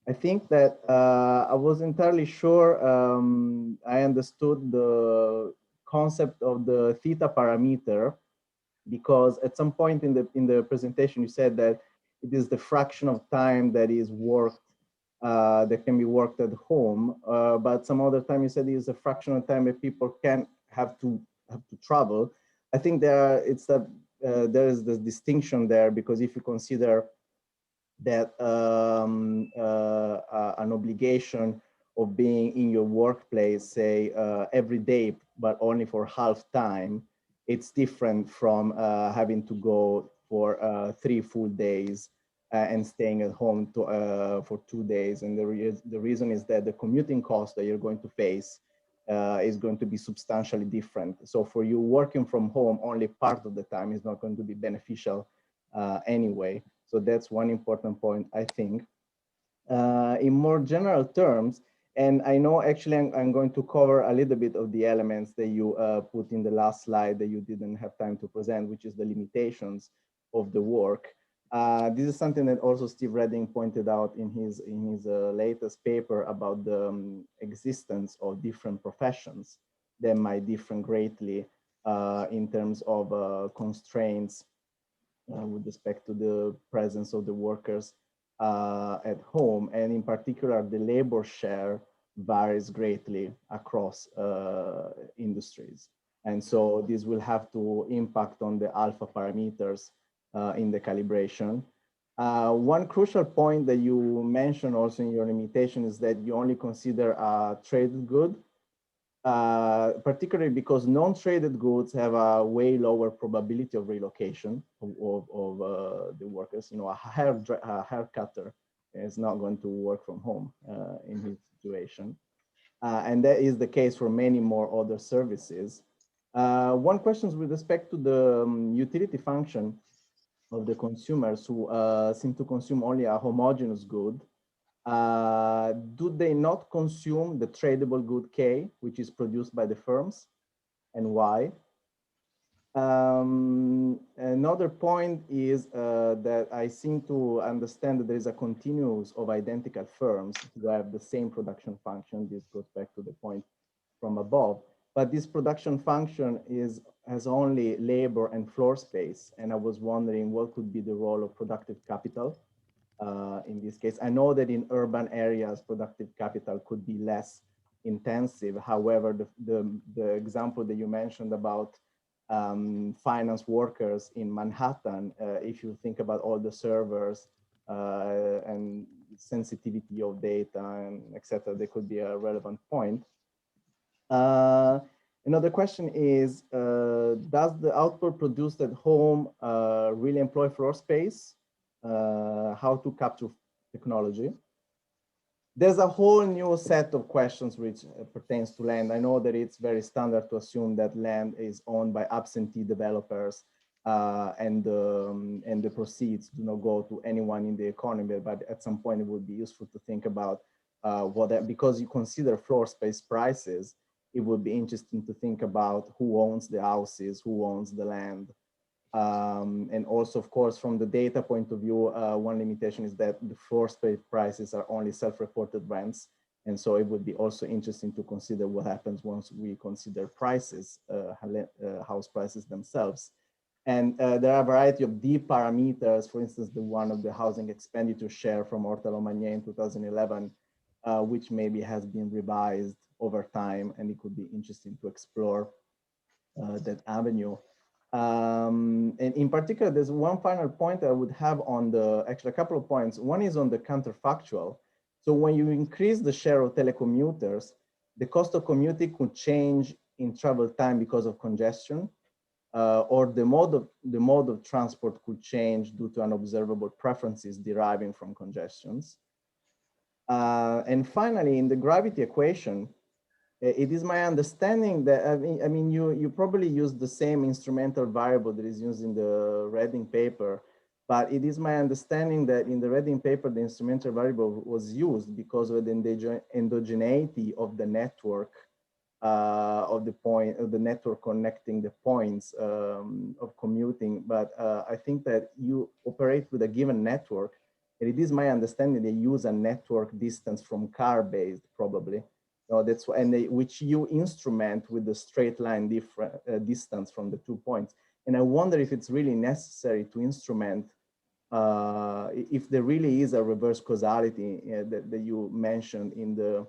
S3: I think that I was entirely sure I understood the concept of the theta parameter, because at some point in the presentation you said that it is the fraction of time that is worked that can be worked at home, but some other time you said it is a fraction of time that people can have to travel. I think there is this distinction there, because if you consider that an obligation of being in your workplace, say every day, but only for half time, it's different from having to go for 3 full days and staying at home for 2 days. And the reason is that the commuting cost that you're going to face is going to be substantially different. So for you working from home only part of the time is not going to be beneficial anyway. So that's one important point, I think. In more general terms, and I know actually I'm going to cover a little bit of the elements that you put in the last slide that you didn't have time to present, which is the limitations of the work. This is something that also Steve Redding pointed out in his latest paper about the existence of different professions that might differ greatly in terms of constraints with respect to the presence of the workers at home, and in particular, the labor share varies greatly across industries. And so this will have to impact on the alpha parameters in the calibration. One crucial point that you mentioned also in your limitation is that you only consider a traded good, particularly because non-traded goods have a way lower probability of relocation of the workers. You know, a hair cutter is not going to work from home in his situation. And that is the case for many more other services. One question is with respect to the utility function of the consumers who seem to consume only a homogeneous good. Do they not consume the tradable good K, which is produced by the firms, and why? Another point is that I seem to understand that there is a continuous of identical firms who have the same production function. This goes back to the point from above, but this production function has only labor and floor space. And I was wondering what could be the role of productive capital in this case. I know that in urban areas, productive capital could be less intensive. However, the example that you mentioned about finance workers in Manhattan, if you think about all the servers and sensitivity of data and etc., there could be a relevant point. Another question is, does the output produced at home really employ floor space? How to capture technology? There's a whole new set of questions which pertains to land. I know that it's very standard to assume that land is owned by absentee developers and the proceeds do not go to anyone in the economy, but at some point it would be useful to think about because you consider floor space prices, it would be interesting to think about who owns the houses, who owns the land. And also, of course, from the data point of view, one limitation is that the floor space prices are only self-reported rents. And so it would be also interesting to consider what happens once we consider prices, house prices themselves. And there are a variety of deep parameters, for instance, the one of the housing expenditure share from Ortalo-Magnier in 2011, which maybe has been revised over time, and it could be interesting to explore that avenue. And in particular, there's one final point I would have on actually a couple of points. One is on the counterfactual. So when you increase the share of telecommuters, the cost of commuting could change in travel time because of congestion, or the mode of transport could change due to unobservable preferences deriving from congestions. And finally, in the gravity equation, it is my understanding that, I mean, you probably use the same instrumental variable that is used in the Redding paper, but it is my understanding that in the Redding paper, the instrumental variable was used because of the endogeneity of the network, of the network connecting the points of commuting. But I think that you operate with a given network, and it is my understanding they use a network distance from car-based probably. No, that's which you instrument with the straight line distance from the 2 points. And I wonder if it's really necessary to instrument, if there really is a reverse causality that you mentioned in the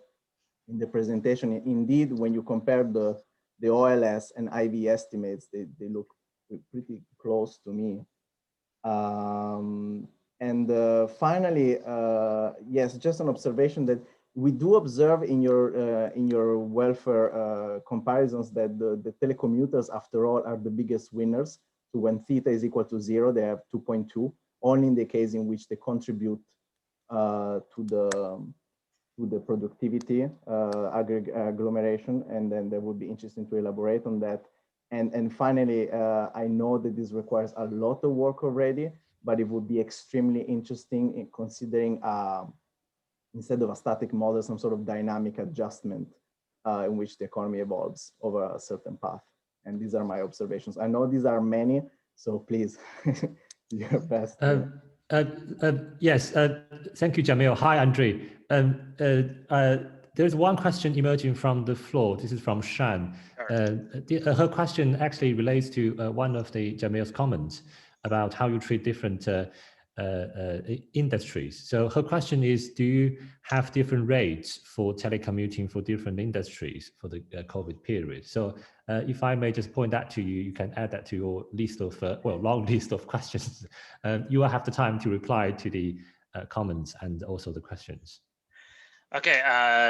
S3: presentation. Indeed, when you compare the OLS and IV estimates, they look pretty close to me. And finally, yes, just an observation that we do observe in your welfare comparisons that the telecommuters, after all, are the biggest winners. So when theta is equal to 0, they have 2.2, only in the case in which they contribute to the productivity agglomeration, and then that would be interesting to elaborate on that. And finally, I know that this requires a lot of work already, but it would be extremely interesting in considering instead of a static model, some sort of dynamic adjustment in which the economy evolves over a certain path. And these are my observations. I know these are many, so please do your best.
S2: Yes, thank you, Jamil. Hi, Andrii. There's one question emerging from the floor. This is from Shan. Her question actually relates to one of Jamil's comments about how you treat different industries. So her question is, do you have different rates for telecommuting for different industries for the COVID period? So if I may just point that to you, you can add that to your list of, long list of questions. You will have the time to reply to the comments and also the questions.
S9: Okay,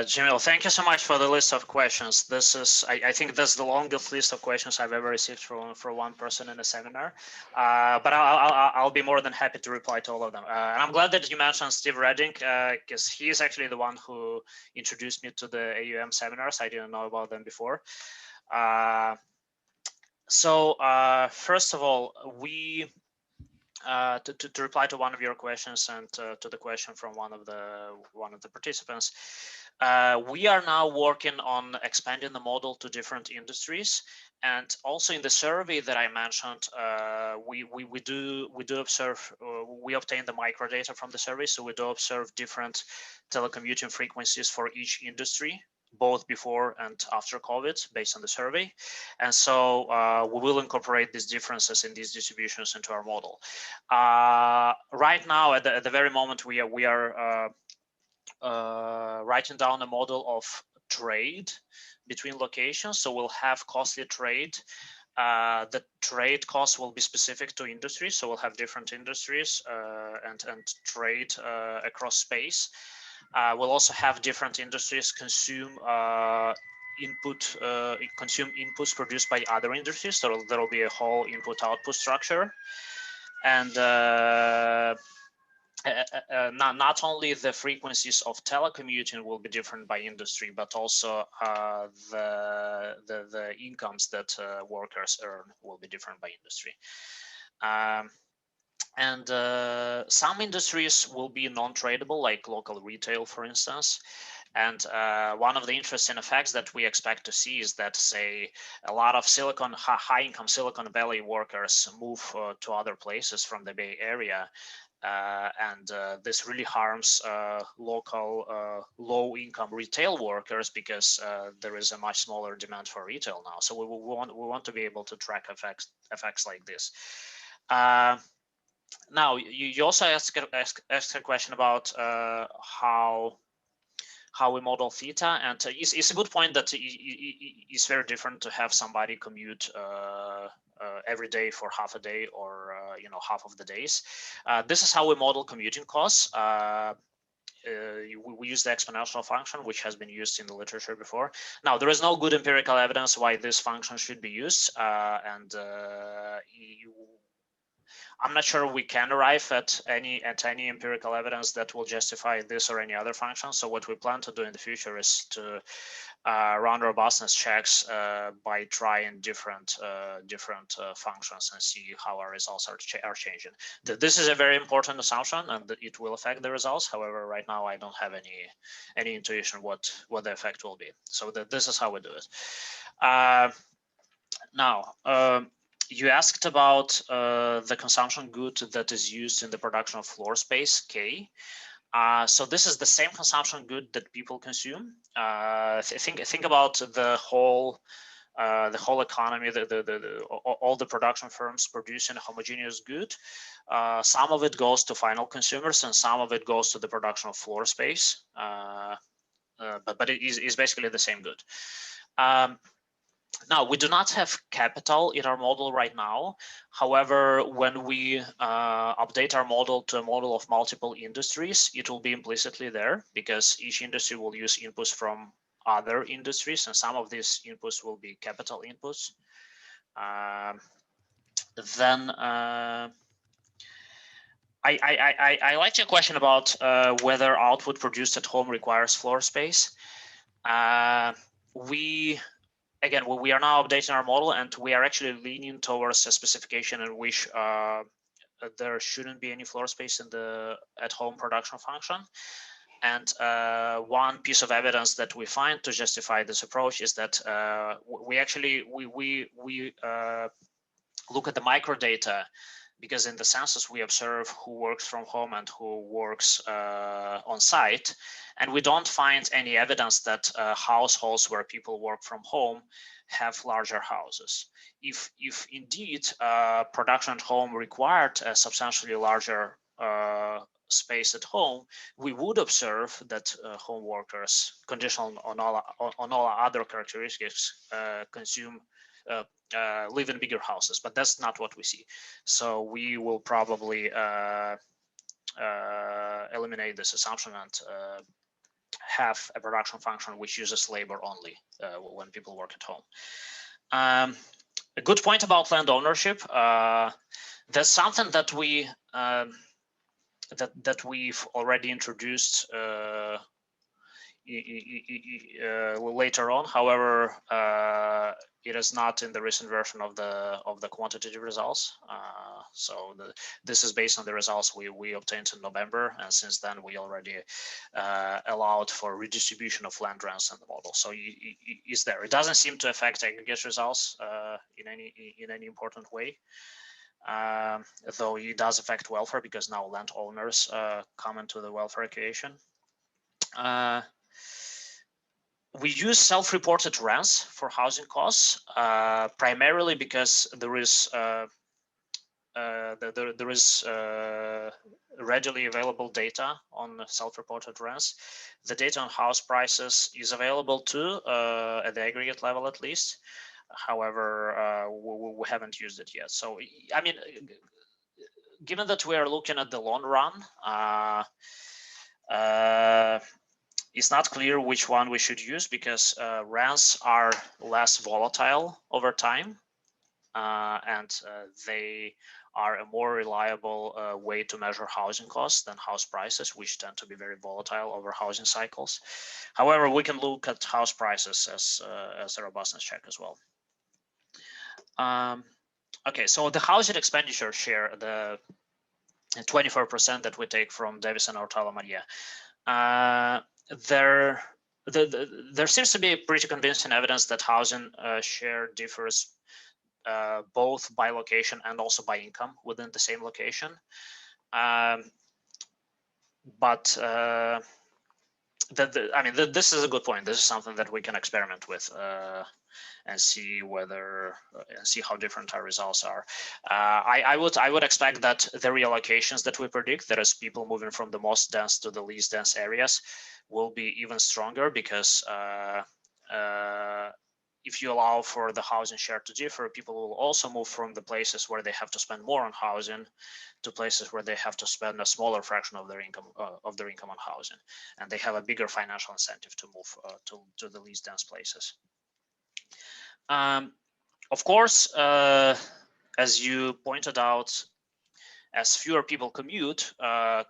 S9: Jamil, thank you so much for the list of questions. This is, I think that's the longest list of questions I've ever received from one person in a seminar, but I'll be more than happy to reply to all of them. And I'm glad that you mentioned Steve Redding, because he is actually the one who introduced me to the AUM seminars. I didn't know about them before. First of all, to reply to one of your questions and to the question from one of the participants, we are now working on expanding the model to different industries, and also in the survey that I mentioned, we do observe, we obtain the microdata from the survey, so we do observe different telecommuting frequencies for each industry, both before and after COVID, based on the survey. And so we will incorporate these differences in these distributions into our model. Right now, at the very moment, we are writing down a model of trade between locations. So we'll have costly trade. The trade costs will be specific to industries. So we'll have different industries and trade across space. We'll also have different industries consume inputs produced by other industries. So there will be a whole input-output structure, and not only the frequencies of telecommuting will be different by industry, but also the incomes that workers earn will be different by industry. And some industries will be non-tradable, like local retail, for instance. And one of the interesting effects that we expect to see is that, say, a lot of high-income Silicon Valley workers move to other places from the Bay Area. And this really harms local low-income retail workers, because there is a much smaller demand for retail now. So we want to be able to track effects like this. Now, you also asked a question about how we model theta, and it's a good point that it's very different to have somebody commute every day for half a day or half of the days. This is how we model commuting costs. We use the exponential function, which has been used in the literature before. Now, there is no good empirical evidence why this function should be used, and I'm not sure we can arrive at any empirical evidence that will justify this or any other function. So what we plan to do in the future is to run robustness checks by trying different functions and see how our results are changing. This is a very important assumption, and it will affect the results. However, right now I don't have any intuition what the effect will be. So this is how we do it. Now. You asked about the consumption good that is used in the production of floor space, K. So this is the same consumption good that people consume. Think about the whole economy, all the production firms producing a homogeneous good. Some of it goes to final consumers, and some of it goes to the production of floor space. But it is basically the same good. Now, we do not have capital in our model right now. However, when we update our model to a model of multiple industries, it will be implicitly there because each industry will use inputs from other industries, and some of these inputs will be capital inputs. I like your question about whether output produced at home requires floor space. Again, we are now updating our model, and we are actually leaning towards a specification in which there shouldn't be any floor space in the at-home production function. And one piece of evidence that we find to justify this approach is that we look at the microdata, because in the census we observe who works from home and who works on site, and we don't find any evidence that households where people work from home have larger houses. If indeed production at home required a substantially larger space at home, we would observe that home workers, conditional on all other characteristics, live in bigger houses, but that's not what we see. So we will probably eliminate this assumption and have a production function which uses labor only when people work at home. A good point about land ownership. That's something that we that we've already introduced later on. However, it is not in the recent version of the quantitative results. So this is based on the results we obtained in November, and since then we already allowed for redistribution of land rents in the model. So it's there. It doesn't seem to affect aggregate results in any important way. Though it does affect welfare because now land owners come into the welfare equation. We use self-reported rents for housing costs primarily because there is readily available data on self-reported rents. The data on house prices is available too at the aggregate level at least. However, we haven't used it yet. So, I mean, given that we are looking at the long run, it's not clear which one we should use because rents are less volatile over time, and they are a more reliable way to measure housing costs than house prices, which tend to be very volatile over housing cycles. However, we can look at house prices as a robustness check as well. Okay, so the housing expenditure share, the 24% that we take from Davis and Ortala Maria, there seems to be pretty convincing evidence that housing share differs both by location and also by income within the same location. But I mean, this is a good point. This is something that we can experiment with and see whether see how different our results are. I would expect that the reallocations that we predict, that is people moving from the most dense to the least dense areas, will be even stronger because if you allow for the housing share to differ, people will also move from the places where they have to spend more on housing to places where they have to spend a smaller fraction of their income on housing, and they have a bigger financial incentive to move to the least dense places. Of course, as you pointed out, as fewer people commute,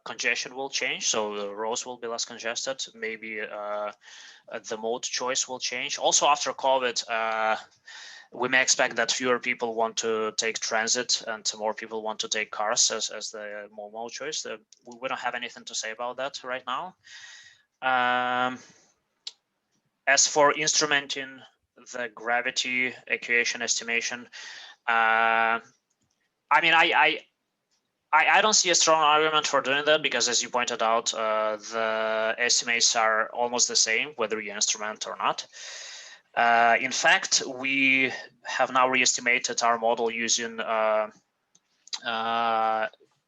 S9: congestion will change, so the roads will be less congested. Maybe the mode choice will change. Also, after COVID, we may expect that fewer people want to take transit and more people want to take cars as the more mode choice. We don't have anything to say about that right now. As for instrumenting the gravity equation estimation, I mean, I don't see a strong argument for doing that because, as you pointed out, the estimates are almost the same whether you instrument or not. In fact, we have now re-estimated our model using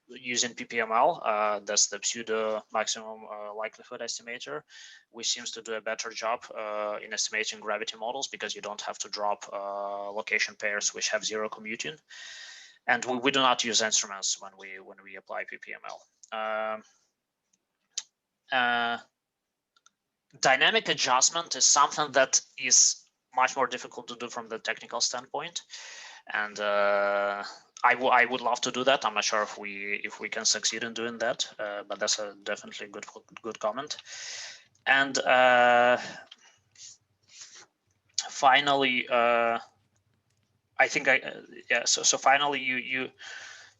S9: using PPML, that's the pseudo maximum likelihood estimator, which seems to do a better job in estimating gravity models because you don't have to drop location pairs which have zero commuting. And we do not use instruments when we apply PPML. Dynamic adjustment is something that is much more difficult to do from the technical standpoint, and I would love to do that. I'm not sure if we can succeed in doing that, but that's definitely a good comment. And finally, I think So finally,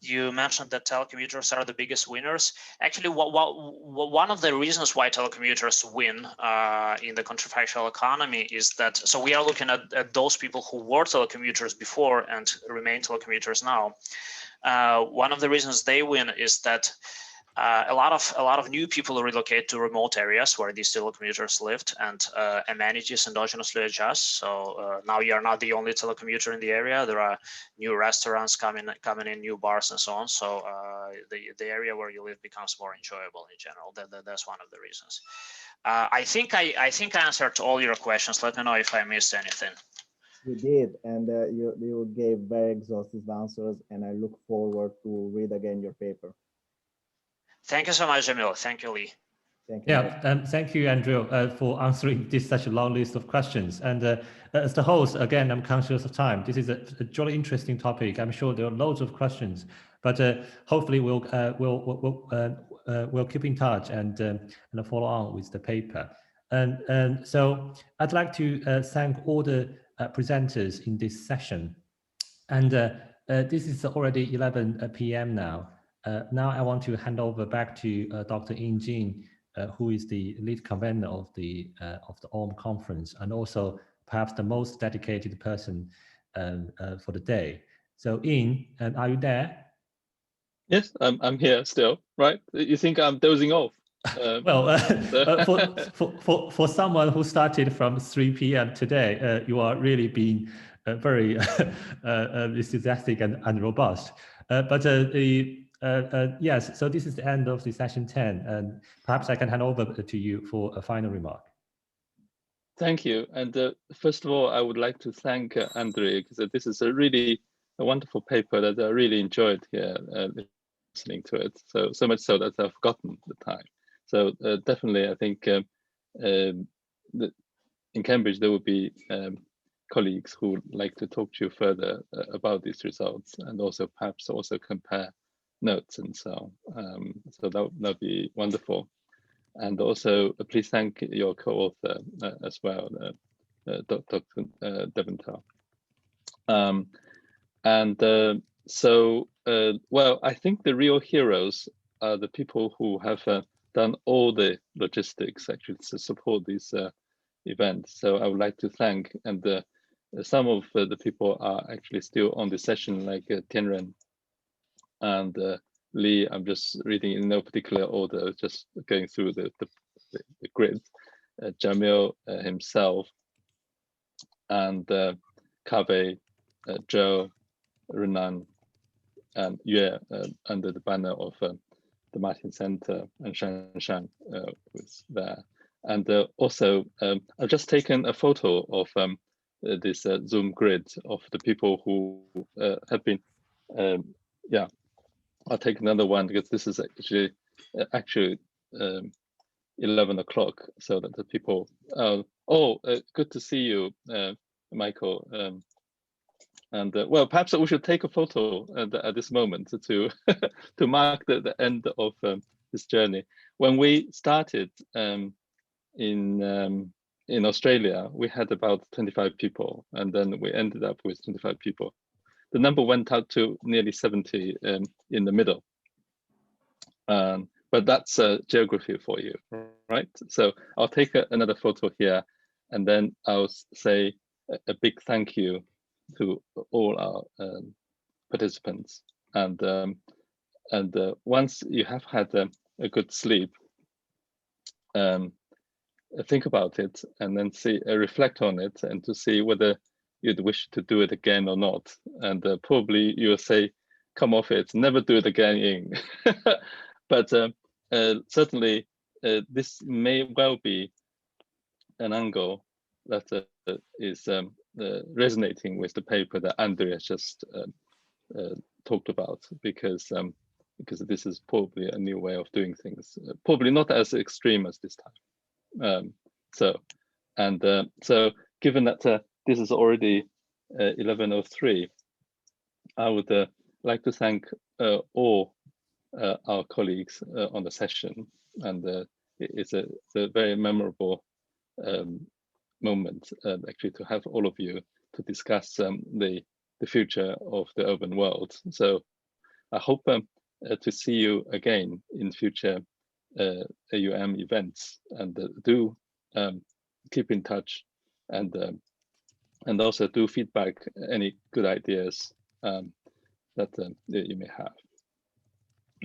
S9: you mentioned that telecommuters are the biggest winners. Actually, one of the reasons why telecommuters win in the contrafactual economy is that, so we are looking at those people who were telecommuters before and remain telecommuters now. One of the reasons they win is that a lot of new people relocate to remote areas where these telecommuters lived, and amenities endogenously adjust. So now you're not the only telecommuter in the area. There are new restaurants coming in, new bars, and so on. So the area where you live becomes more enjoyable in general. That's one of the reasons. I think I answered all your questions. Let me know if I missed anything.
S3: You did, and you gave very exhaustive answers, and I look forward to read again your paper.
S9: Thank you so much, Jamil. Thank you, Lee.
S3: Thank you.
S2: Yeah, thank you, Andrew, for answering such a long list of questions. And as the host, again, I'm conscious of time. This is a jolly interesting topic. I'm sure there are loads of questions, but hopefully we'll keep in touch and follow on with the paper. And so I'd like to thank all the presenters in this session. And this is already 11 p.m. now. Now I want to hand over back to Dr. In Jin, who is the lead convener of the AUM conference, and also perhaps the most dedicated person for the day. So In, are you there?
S1: Yes, I'm here still, right? You think I'm dozing off?
S2: Well, for someone who started from 3 p.m. today, you are really being very enthusiastic and robust. Yes, so this is the end of the session 10, and perhaps I can hand over to you for a final remark.
S1: Thank you. And first of all, I would like to thank Andrii, because this is a really wonderful paper that I really enjoyed here listening to it. So much so that I've forgotten the time. So definitely, I think in Cambridge there will be colleagues who would like to talk to you further about these results, and also perhaps also compare notes and so on. So that'd be wonderful. And also please thank your co-author as well, Dr. Deventhal. Well, I think the real heroes are the people who have done all the logistics actually to support these events. So I would like to thank, and some of the people are actually still on the session, like Tianren and Lee. I'm just reading in no particular order, just going through the grid. Jamil himself, and Kaveh, Joe, Renan, and Yue under the banner of the Martin Center, and Shan was there. And also, I've just taken a photo of this Zoom grid of the people who have been, I'll take another one because this is actually 11 o'clock, so that the people, good to see you, Michael. And well, perhaps we should take a photo at this moment to to mark the end of this journey. When we started in Australia, we had about 25 people, and then we ended up with 25 people. The number went out to nearly 70 in the middle. But that's geography for you, right? So I'll take another photo here, and then I'll say a big thank you to all our participants. And once you have had a good sleep, think about it, and then reflect on it, and to see whether you'd wish to do it again or not. And probably you'll say, come off it, never do it again in. But certainly this may well be an angle that is resonating with the paper that Andrii has just talked about, because this is probably a new way of doing things, probably not as extreme as this time. So given that this is already 11:03, I would like to thank all our colleagues on the session, and it's a very memorable moment actually to have all of you to discuss the future of the urban world. So I hope to see you again in future AUM events, and do keep in touch, and also do feedback any good ideas that you may have.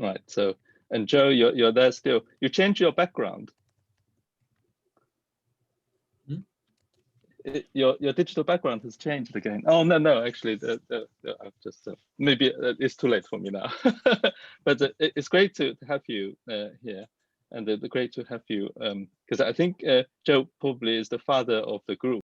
S1: Right. So, and Joe, you're there still. You changed your background. Your digital background has changed again. Oh no, actually, I've just maybe it's too late for me now. But it's great to have you here, and great to have you because I think Joe probably is the father of the group.